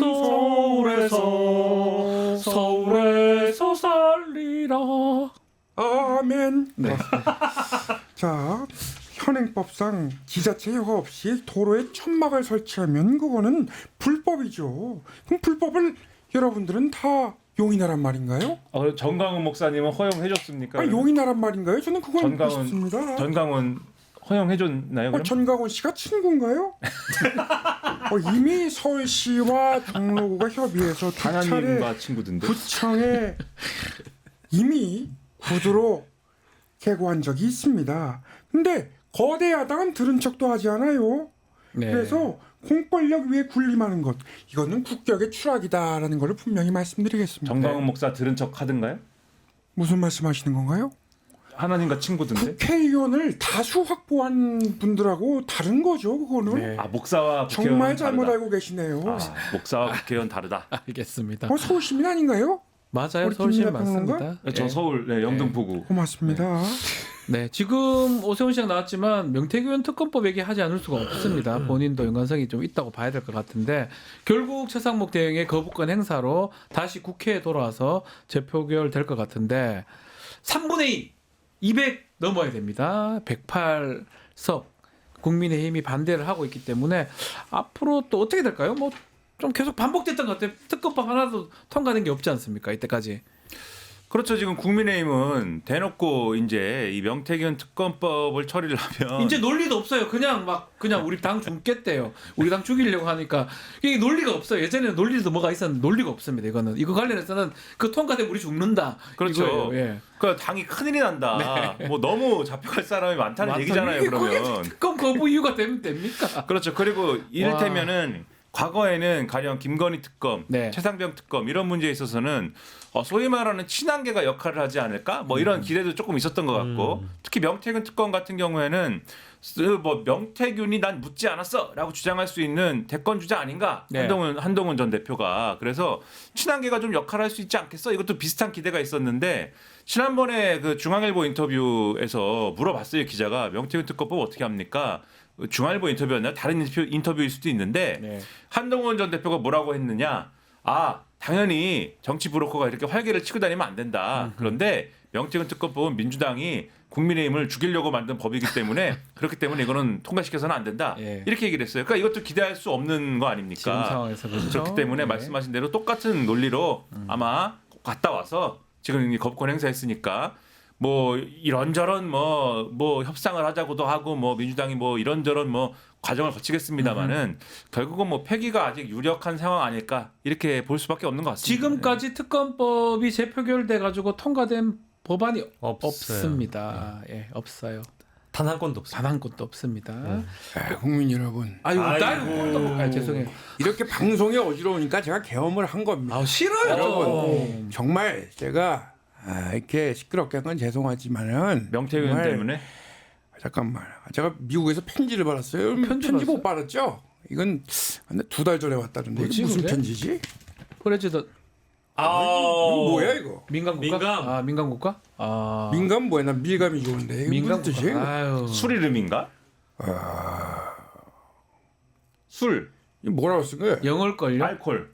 서울에서 살리라. 아멘. 네. 자, 현행법상 지자체 허가 없이 도로에 천막을 설치하면 그거는 불법이죠. 그럼 불법을 여러분들은 다 용인하란 말인가요? 정강훈 목사님은 허용해줬습니까? 아니, 용인하란 말인가요? 저는 그걸 묻고 전강훈- 싶습니다. 전강훈 허용해줬나요? 그럼? 전강훈 씨가 친구인가요? 이미 서울시와 종로구가 협의해서 두 차례 하나님과 친구든데. 구청에 이미 구두로 개고한 적이 있습니다. 근데 거대 야당은 들은 척도 하지 않아요. 네. 그래서 공권력 위에 군림하는 것, 이거는 국격의 추락이다라는 걸 분명히 말씀드리겠습니다. 정강훈 목사 들은 척 하던가요? 무슨 말씀하시는 건가요? 하나님과 친구든데. 국회의원을 다수 확보한 분들하고 다른 거죠, 그거는. 네. 아 목사와 국회의원 정말 잘못 다르다. 알고 계시네요. 아, 목사와 국회의원 다르다. 알겠습니다. 서울 시민 아닌가요? 맞아요. 우리 서울시 김민아 평론가? 맞습니다. 저 예. 서울 영등포구. 고맙습니다. 네, 지금 오세훈 시장 나왔지만 명태균 특검법 얘기하지 않을 수가 없습니다. 본인도 연관성이 좀 있다고 봐야 될 것 같은데 결국 최상목 대행의 거부권 행사로 다시 국회에 돌아와서 재표결 될 것 같은데 3분의 2, 200 넘어야 됩니다. 108석 국민의힘이 반대를 하고 있기 때문에 앞으로 또 어떻게 될까요? 뭐 좀 계속 반복됐던 것 같아요. 특검법 하나도 통과된 게 없지 않습니까? 이때까지. 그렇죠. 지금 국민의힘은 대놓고 이제 이 명태균 특검법을 처리를 하면 이제 논리도 없어요. 그냥 우리 당 죽겠대요. 우리 당 죽이려고 하니까 이게 논리가 없어요. 예전에는 논리도 뭐가 있었는데 논리가 없습니다. 이거 관련해서는 그 통과되면 우리 죽는다. 그렇죠. 이거예요. 예. 그 당이 큰일이 난다. 뭐 너무 잡혀갈 사람이 많다는 얘기잖아요. 이게 그러면 특검 거부 이유가 되면 됩니까? 그렇죠. 그리고 이를테면은 과거에는 가령 김건희 특검, 네. 최상병 특검 이런 문제에 있어서는 소위 말하는 친한계가 역할을 하지 않을까? 뭐 이런 기대도 조금 있었던 것 같고 특히 명태균 특검 같은 경우에는 뭐 명태균이 난 묻지 않았어라고 주장할 수 있는 대권 주자 아닌가? 네. 한동훈 전 대표가 그래서 친한계가 좀 역할할 수 있지 않겠어? 이것도 비슷한 기대가 있었는데 지난번에 그 중앙일보 인터뷰에서 물어봤어요 기자가 명태균 특검법 어떻게 합니까? 중앙일보 인터뷰였나요? 다른 인터뷰일 수도 있는데 네. 한동훈 전 대표가 뭐라고 했느냐? 당연히 정치 브로커가 이렇게 활개를 치고 다니면 안 된다. 그런데 명태균 특검법은 민주당이 국민의힘을 죽이려고 만든 법이기 때문에 그렇기 때문에 이거는 통과시켜서는 안 된다. 예. 이렇게 얘기를 했어요. 그러니까 이것도 기대할 수 없는 거 아닙니까? 지금 상황에서 그렇죠. 그렇기 때문에 예. 말씀하신 대로 똑같은 논리로 아마 갔다 와서 지금 이 거부권 행사했으니까 뭐 이런저런 뭐 협상을 하자고도 하고 뭐 민주당이 뭐 이런저런 뭐 과정을 거치겠습니다만은 결국은 뭐 패기가 아직 유력한 상황 아닐까 이렇게 볼 수밖에 없는 것 같습니다. 지금까지 특검법이 재표결돼 가지고 통과된 법안이 없어요. 없습니다. 예, 없어요. 단 한 건도 없어요. 단 한 건도 없습니다. 국민 여러분, 아이고, 죄송해요. 이렇게 방송이 어지러우니까 제가 계엄을 한 겁니다. 아, 싫어요. 여러분, 정말 제가 이렇게 시끄럽게 한 건 죄송하지만은 명태균 정말 때문에 잠깐만, 제가 미국에서 편지를 받았어요. 편지 편지 못 받았어요? 받았죠? 이건 2달 전에 왔다는데 뭐지, 이게 무슨 그게? 편지지? 프레지던 이거 뭐야 이거? 민간 국가? 민감. 아, 민간 국가? 아. 민감 뭐야? 난 밀감이 좋은데 이거 민간 무슨 뜻이에요? 국가. 아유. 술 이름인가? 술, 이거 뭐라고 쓴 거야? 영어일 걸요? 알콜.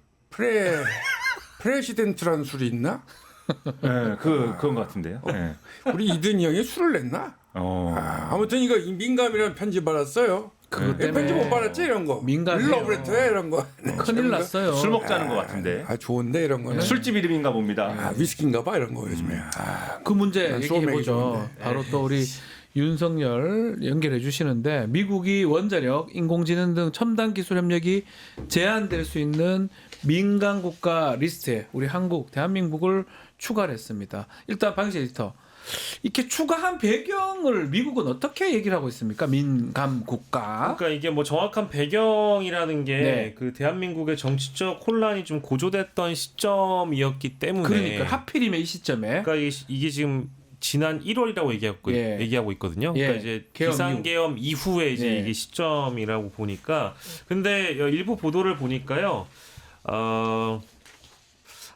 프레시덴트라는 술이 있나? 네, 그건 것 같은데요. 네. 우리 이든이 형이 술을 냈나? 아무튼 이거 민감이라는 편지 받았어요. 그것 이 편지 때문에 못 받았지 이런 거. 민감해요. 러브레터야 이런 거. 큰일 났어요. 술 먹자는 것 같은데. 좋은데 이런 거는. 술집 이름인가 봅니다. 위스키인가 봐 이런 거 요즘에. 그 문제 난 얘기해 소맥이 보죠. 좋은데. 바로 또 우리 윤석열 연결해 주시는데 미국이 원자력, 인공지능 등 첨단 기술 협력이 제한될 수 있는 민간 국가 리스트에 우리 한국, 대한민국을 추가를 했습니다. 일단 방시 에디터 이렇게 추가한 배경을 미국은 어떻게 얘기를 하고 있습니까? 민감 국가. 그러니까 이게 뭐 정확한 배경이라는 게 네. 그 대한민국의 정치적 혼란이 좀 고조됐던 시점이었기 때문에 그러니까 하필이면 이 시점에 그러니까 이게 지금 지난 1월이라고 예. 얘기하고 있거든요. 예. 그러니까 이제 계엄 비상계엄 이후에 이제 예. 이게 시점이라고 보니까 근데 일부 보도를 보니까요.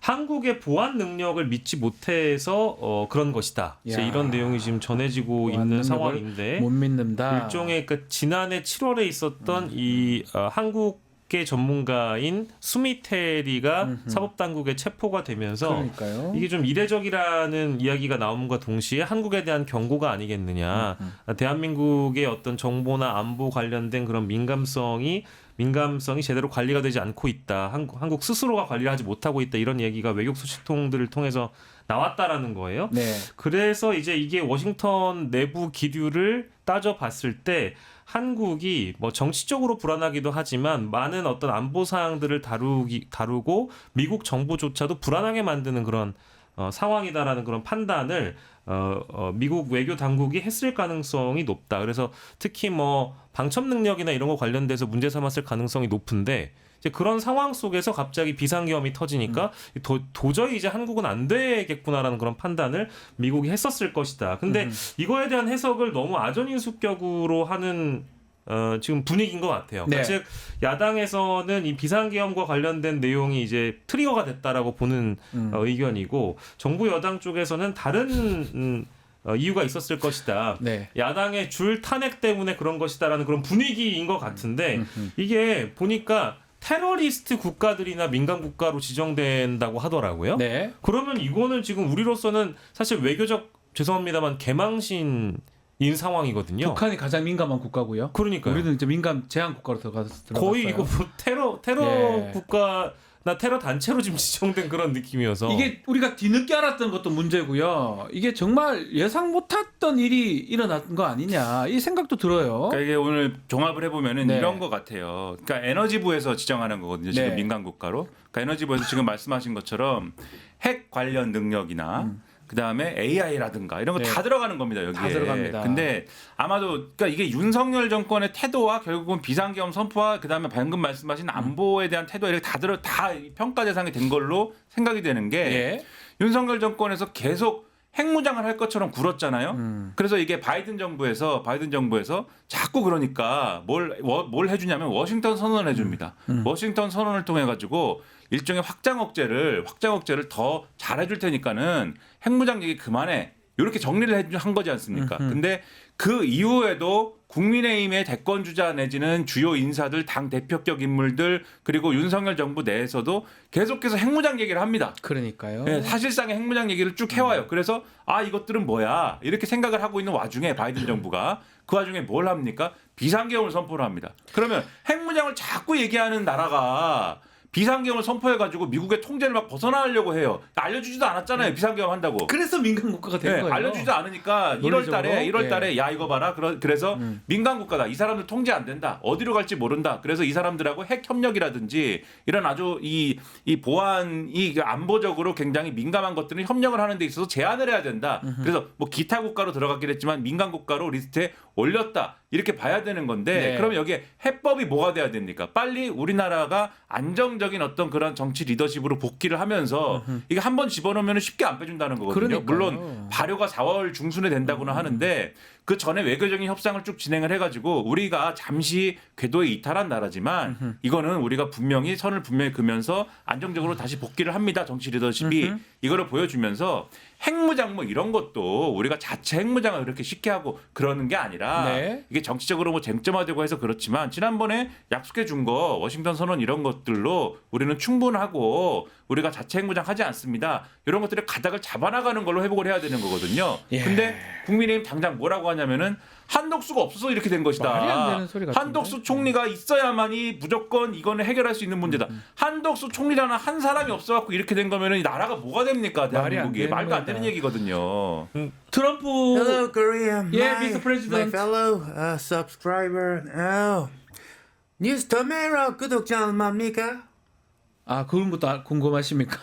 한국의 보안 능력을 믿지 못해서 그런 것이다. 이제 야. 이런 내용이 지금 전해지고 보안 있는 능력을 상황인데 못 믿는다. 일종의 그 지난해 7월에 있었던 이 한국계 전문가인 수미테리가 사법당국에 체포가 되면서 그러니까요. 이게 좀 이례적이라는 이야기가 나옴과 동시에 한국에 대한 경고가 아니겠느냐. 대한민국의 어떤 정보나 안보 관련된 그런 민감성이 제대로 관리가 되지 않고 있다. 한국 스스로가 관리를 하지 못하고 있다. 이런 얘기가 외교 소식통들을 통해서 나왔다라는 거예요. 네. 그래서 이제 이게 워싱턴 내부 기류를 따져봤을 때 한국이 뭐 정치적으로 불안하기도 하지만 많은 어떤 안보 사항들을 다루고 미국 정부조차도 불안하게 만드는 그런 상황이다라는 그런 판단을 미국 외교 당국이 했을 가능성이 높다. 그래서 특히 뭐 방첩 능력이나 이런 거 관련돼서 문제 삼았을 가능성이 높은데 이제 그런 상황 속에서 갑자기 비상계엄이 터지니까 도저히 이제 한국은 안 되겠구나라는 그런 판단을 미국이 했었을 것이다. 근데 이거에 대한 해석을 너무 아전인수격으로 하는 지금 분위기인 것 같아요. 네. 즉 야당에서는 이 비상계엄과 관련된 내용이 이제 트리거가 됐다라고 보는 의견이고 정부 여당 쪽에서는 다른 이유가 있었을 것이다. 네. 야당의 줄 탄핵 때문에 그런 것이다라는 그런 분위기인 것 같은데 이게 보니까 테러리스트 국가들이나 민간 국가로 지정된다고 하더라고요. 네. 그러면 이거는 지금 우리로서는 사실 외교적 죄송합니다만 개망신인 상황이거든요. 북한이 가장 민감한 국가고요. 그러니까요. 우리는 이제 민감 제한 국가로 들어갔어요. 거의 이거 뭐 테러 예. 국가나 테러 단체로 지금 지정된 그런 느낌이어서 이게 우리가 뒤늦게 알았던 것도 문제고요. 이게 정말 예상 못했던 일이 일어난 거 아니냐 이 생각도 들어요. 그러니까 이게 오늘 종합을 해보면은 네. 이런 것 같아요. 그러니까 에너지부에서 지정하는 거거든요. 지금 네. 민간 국가로. 그러니까 에너지부에서 지금 말씀하신 것처럼 핵 관련 능력이나 그다음에 AI라든가 이런 거 다 네. 들어가는 겁니다. 여기에. 다 들어갑니다. 근데 아마도 그러니까 이게 윤석열 정권의 태도와 결국은 비상계엄 선포와 그다음에 방금 말씀하신 안보에 대한 태도 이렇게 다 평가 대상이 된 걸로 생각이 되는 게 예. 윤석열 정권에서 계속 핵무장을 할 것처럼 굴었잖아요. 그래서 이게 바이든 정부에서 자꾸 그러니까 뭘 해주냐면 워싱턴 선언을 해줍니다. 워싱턴 선언을 통해 가지고 일종의 확장 억제를 더 잘해줄 테니까는 핵무장 얘기 그만해. 이렇게 정리를 한 거지 않습니까? 근데 그 이후에도 국민의힘의 대권 주자 내지는 주요 인사들, 당 대표격 인물들 그리고 윤석열 정부 내에서도 계속해서 핵무장 얘기를 합니다. 그러니까요. 네, 사실상의 핵무장 얘기를 쭉 해와요. 그래서 이것들은 뭐야 이렇게 생각을 하고 있는 와중에 바이든 정부가 그 와중에 뭘 합니까? 비상계엄을 선포를 합니다. 그러면 핵무장을 자꾸 얘기하는 나라가 비상계엄을 선포해가지고 미국의 통제를 막 벗어나려고 해요. 알려주지도 않았잖아요. 비상계엄 한다고. 그래서 민간 국가가 된 네, 거예요. 알려주지도 않으니까 논리적으로? 1월달에 야 이거 봐라. 그래서 민간 국가다. 이 사람들 통제 안 된다. 어디로 갈지 모른다. 그래서 이 사람들하고 핵 협력이라든지 이런 아주 이 보안이 안보적으로 굉장히 민감한 것들은 협력을 하는 데 있어서 제한을 해야 된다. 그래서 뭐 기타 국가로 들어갔긴 했지만 민간 국가로 리스트에 올렸다. 이렇게 봐야 되는 건데 네. 그러면 여기에 해법이 뭐가 돼야 됩니까? 빨리 우리나라가 안정적인 어떤 그런 정치 리더십으로 복귀를 하면서 이게 한번 집어넣으면 쉽게 안 빼준다는 거거든요. 그러니까요. 물론 발효가 4월 중순에 된다고는 하는데 그 전에 외교적인 협상을 쭉 진행을 해가지고 우리가 잠시 궤도에 이탈한 나라지만 이거는 우리가 분명히 선을 분명히 그면서 안정적으로 다시 복귀를 합니다. 정치 리더십이 이거를 보여주면서 핵무장 뭐 이런 것도 우리가 자체 핵무장을 그렇게 쉽게 하고 그러는 게 아니라 네. 이게 정치적으로 뭐 쟁점화되고 해서 그렇지만 지난번에 약속해 준 거 워싱턴 선언 이런 것들로 우리는 충분하고 우리가 자체 핵무장 하지 않습니다. 이런 것들의 가닥을 잡아나가는 걸로 회복을 해야 되는 거거든요. 예. 근데 국민의힘 당장 뭐라고 하냐면은 한덕수가 없어서 이렇게 된 것이다. 말이 안 되는 소리 같은데. 한덕수 총리가 있어야만이 무조건 이거는 해결할 수 있는 문제다. 한덕수 총리라는 한 사람이 없어갖고 이렇게 된 거면은 이 나라가 뭐가 됩니까? 말이 안 대한민국이 되는 말도 안 거다. 되는 얘기거든요. 트럼프 Hello, Korea. Yeah, my, Mr. President. My fellow subscriber. 뉴스 토메로 구독자 얼마입니까? 그런 것도 궁금하십니까?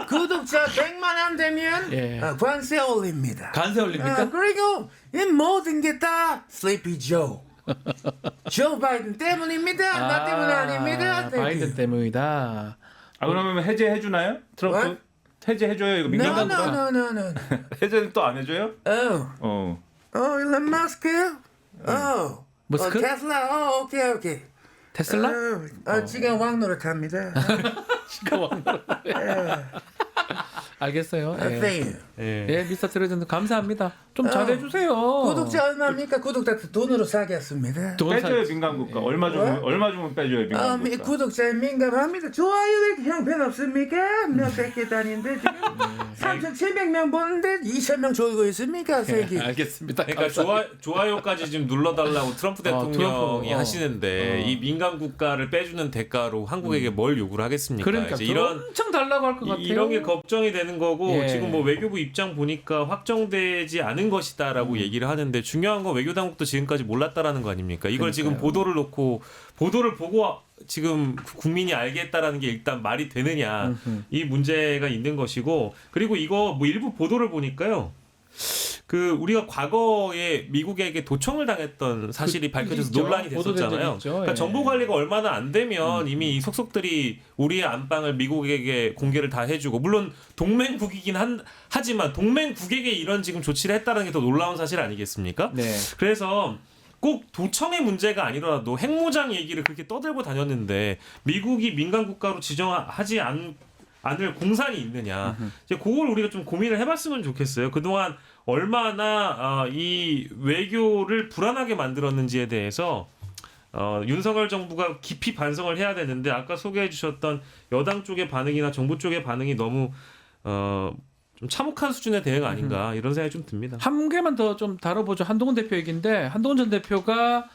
구독자 100만 안 되면 예. 관세 올립니다. 간세 올립니까? 그리고 이 모든 게 다 슬리피 조. 조 바이든 때문입니다. 나 때문 아닙니다. 바이든 때문이다. 아 그러면 해제해 주나요? 트럼프 What? 해제해 줘요 이거 민간 국가. No. 해제는 또 안 해줘요? Oh, 일론 마스크. 머스크? 테슬라. 오케이. 테슬라? 지금 왕 노릇합니다. 알겠어요. 예. Thank you. 예, 미스터 트레전드 감사합니다. 좀 잘해주세요. 구독자 얼마입니까? 구독자 돈으로 사겠습니다. 돈 빼줘요 사- 민간 국가. 얼마 주면 빼줘요 민간 국가. 구독자에 민감합니다. 좋아요 형편 없습니까? 몇백 개 단인데 지금 3,700명 보는데 2,000명 졸고 있습니까? 세기. 알겠습니다. 그러니까 좋아요까지 지금 눌러달라고 트럼프 대통령이 트럼프. 하시는데 이 민간 국가를 빼주는 대가로 한국에게 뭘 요구를 하겠습니까? 그러니까 이제 이런 엄청 달라고 할 것 같아요. 이런 게 걱정이 되는 거고 예. 지금 뭐 외교부 입장 보니까 확정되지 않은 것이다라고 얘기를 하는데 중요한 건 외교 당국도 지금까지 몰랐다라는 거 아닙니까? 이걸 지금 그러니까요. 보도를 놓고 보도를 보고 지금 국민이 알겠다라는 게 일단 말이 되느냐 이 문제가 있는 것이고 그리고 이거 뭐 일부 보도를 보니까요. 그 우리가 과거에 미국에게 도청을 당했던 사실이 밝혀져서 있죠. 논란이 보도된 적이 됐었잖아요. 있죠. 그러니까 예. 정보 관리가 얼마나 안 되면 이미 이 속속들이 우리의 안방을 미국에게 공개를 다 해주고 물론 동맹국이긴 하지만 동맹국에게 이런 지금 조치를 했다는 게 더 놀라운 사실 아니겠습니까? 네. 그래서 꼭 도청의 문제가 아니더라도 핵무장 얘기를 그렇게 떠들고 다녔는데 미국이 민간 국가로 지정하지 않을 공산이 있느냐. 이제 그걸 우리가 좀 고민을 해봤으면 좋겠어요. 그동안 얼마나 이 외교를 불안하게 만들었는지에 대해서 윤석열 정부가 깊이 반성을 해야 되는데 아까 소개해 주셨던 여당 쪽의 반응이나 정부 쪽의 반응이 너무 좀 참혹한 수준의 대응 아닌가 이런 생각이 좀 듭니다. 한 개만 더 좀 다뤄보죠. 한동훈 대표 얘기인데 한동훈 전 대표가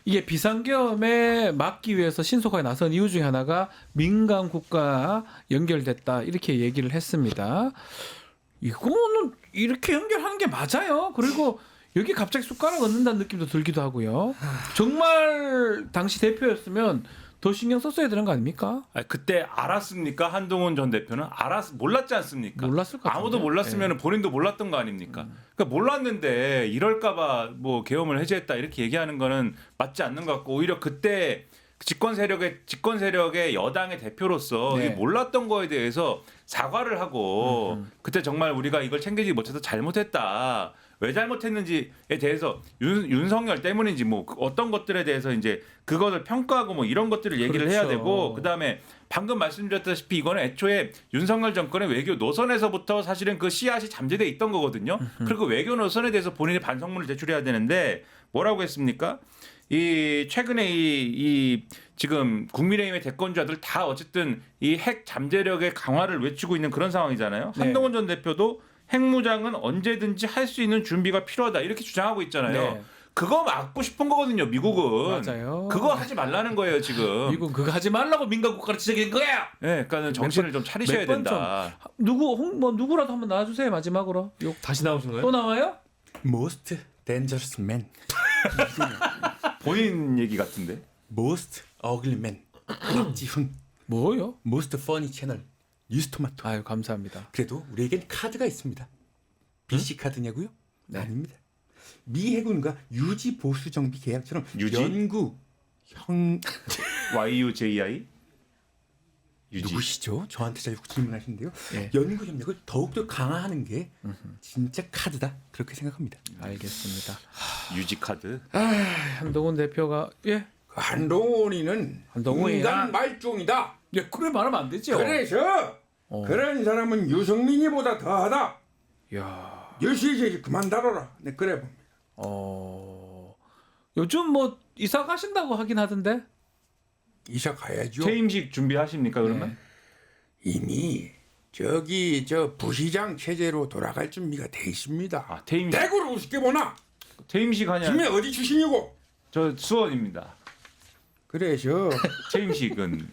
이게 비상계엄에 막기 위해서 신속하게 나선 이유 중에 하나가 민간 국가 연결됐다 이렇게 얘기를 했습니다. 이거는 이렇게 연결하는 게 맞아요. 그리고 여기 갑자기 숟가락 얹는다는 느낌도 들기도 하고요. 정말 당시 대표였으면 더 신경 썼어야 되는 거 아닙니까? 아니, 그때 알았습니까? 한동훈 전 대표는 몰랐지 않습니까? 몰랐을 것 같은데. 아무도 몰랐으면 본인도 몰랐던 거 아닙니까? 그러니까 몰랐는데 이럴까봐 뭐 계엄을 해제했다 이렇게 얘기하는 거는 맞지 않는 것 같고 오히려 그때 집권 세력의 여당의 대표로서 네. 이 몰랐던 거에 대해서 사과를 하고 그때 정말 우리가 이걸 챙기지 못해서 잘못했다. 왜 잘못했는지에 대해서 윤석열 때문인지 뭐 어떤 것들에 대해서 이제 그것을 평가하고 뭐 이런 것들을 얘기를 해야 그렇죠. 되고 그다음에 방금 말씀드렸다시피 이거는 애초에 윤석열 정권의 외교 노선에서부터 사실은 그 씨앗이 잠재돼 있던 거거든요. 그리고 외교 노선에 대해서 본인의 반성문을 제출해야 되는데 뭐라고 했습니까? 이 최근에 이 지금 국민의힘의 대권주자들 다 어쨌든 이 핵 잠재력의 강화를 외치고 있는 그런 상황이잖아요. 네. 한동훈 전 대표도 핵무장은 언제든지 할 수 있는 준비가 필요하다 이렇게 주장하고 있잖아요. 네. 그거 막고 싶은 거거든요, 미국은. 맞아요. 그거 하지 말라는 거예요, 지금. 미국 그거 하지 말라고 민간 국가를 지정한 거야. 네, 그러니까는 정신을 좀 차리셔야 몇 번 된다. 누구라도 한번 나와주세요 마지막으로. 욕 다시 나오신 거예요? 또 나와요? Most dangerous man. 본인 얘기 같은데. Most ugly man. 박지훈. 뭐요? Most funny channel. 뉴스토마토. 아유 감사합니다. 그래도 우리에겐 카드가 있습니다. BC 카드냐고요? 네. 아닙니다. 미 해군과 유지 보수 정비 계약처럼 유지? 연구 형 YUJI? 누구시죠? 저한테 자꾸 질문하시는데요. 예. 연구 협력을 더욱더 강화하는 게 진짜 카드다. 그렇게 생각합니다. 알겠습니다. 유지 카드. 한동훈 대표가 예 한동훈이는 한동훈이야. 인간 말종이다. 예, 그래 말하면 안 되죠. 그래서 그런 사람은 유승민이보다 더하다. 야, 열심히 그만 다뤄라. 네, 그래 봅니다. 요즘 뭐 이사 가신다고 하긴 하던데. 이사 가야죠. 퇴임식 준비하십니까 그러면? 이미 저기 저 부시장 체제로 돌아갈 준비가 돼 있습니다. 아, 퇴임식. 대구를 우습게 보나? 퇴임식 하냐? 김해 어디 출신이고? 저 수원입니다. 그래서 퇴임식은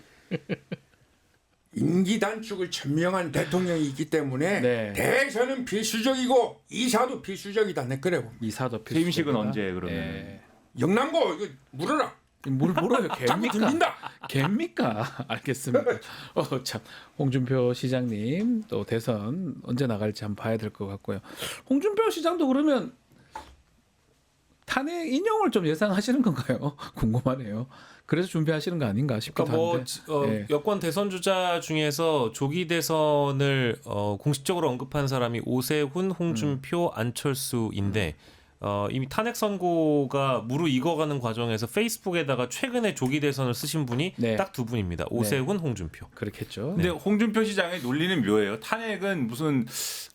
임기 단축을 천명한 대통령이 있기 때문에 네. 대선은 필수적이고 이사도 필수적이다. 네, 그래 봅니다. 이사도 퇴임식은 필수적이다. 언제 그러면? 예. 영남고 이거 물어라. 뭘 물어요? 자꾸 개입니까? 들린다. 개입니까? 알겠습니다. 참 홍준표 시장님 또 대선 언제 나갈지 한번 봐야 될 것 같고요. 홍준표 시장도 그러면 탄핵 인용을 좀 예상하시는 건가요? 궁금하네요. 그래서 준비하시는 거 아닌가 싶기도 그러니까 한데. 예. 여권 대선 주자 중에서 조기 대선을 공식적으로 언급한 사람이 오세훈, 홍준표, 안철수인데 이미 탄핵 선고가 무르익어가는 과정에서 페이스북에다가 최근에 조기 대선을 쓰신 분이 네. 딱 두 분입니다. 오세훈, 홍준표. 그렇겠죠. 근데 홍준표 시장의 논리는 묘해요. 탄핵은 무슨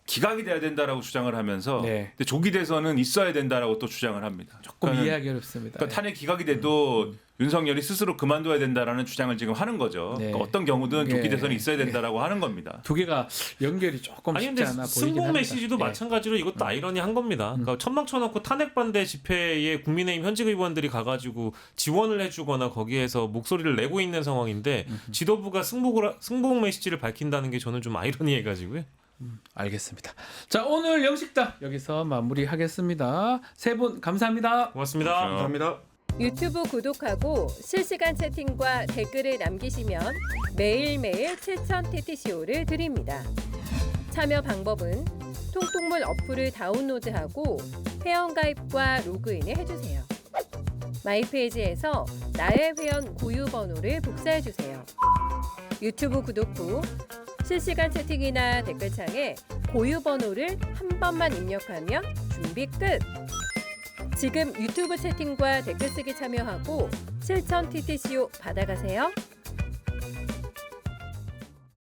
기각이 돼야 된다라고 주장을 하면서 네. 근데 조기 대선은 있어야 된다라고 또 주장을 합니다. 조금 그러니까는 이해하기 어렵습니다. 그러니까 탄핵 기각이 돼도 윤석열이 스스로 그만둬야 된다라는 주장을 지금 하는 거죠. 네. 그러니까 어떤 경우든 조기 예. 대선이 있어야 된다라고 하는 겁니다. 두 개가 연결이 조금 아니 쉽지 근데 않아 보이긴 승복 합니다. 메시지도 예. 마찬가지로 이것도 아이러니한 겁니다. 그러니까 천막 쳐놓고 탄핵 반대 집회에 국민의힘 현직 의원들이 가가지고 지원을 해주거나 거기에서 목소리를 내고 있는 상황인데 지도부가 승복 메시지를 밝힌다는 게 저는 좀 아이러니해가지고요. 알겠습니다. 자, 오늘 영식당 여기서 마무리하겠습니다. 세 분 감사합니다. 고맙습니다. 감사합니다. 유튜브 구독하고 실시간 채팅과 댓글을 남기시면 매일매일 7천 TTCO를 드립니다. 참여 방법은 통통물 어플을 다운로드하고 회원가입과 로그인을 해주세요. 마이페이지에서 나의 회원 고유 번호를 복사해주세요. 유튜브 구독 후 실시간 채팅이나 댓글창에 고유 번호를 한 번만 입력하면 준비 끝! 지금 유튜브 채팅과 댓글 쓰기 참여하고 실천 TTCO 받아가세요.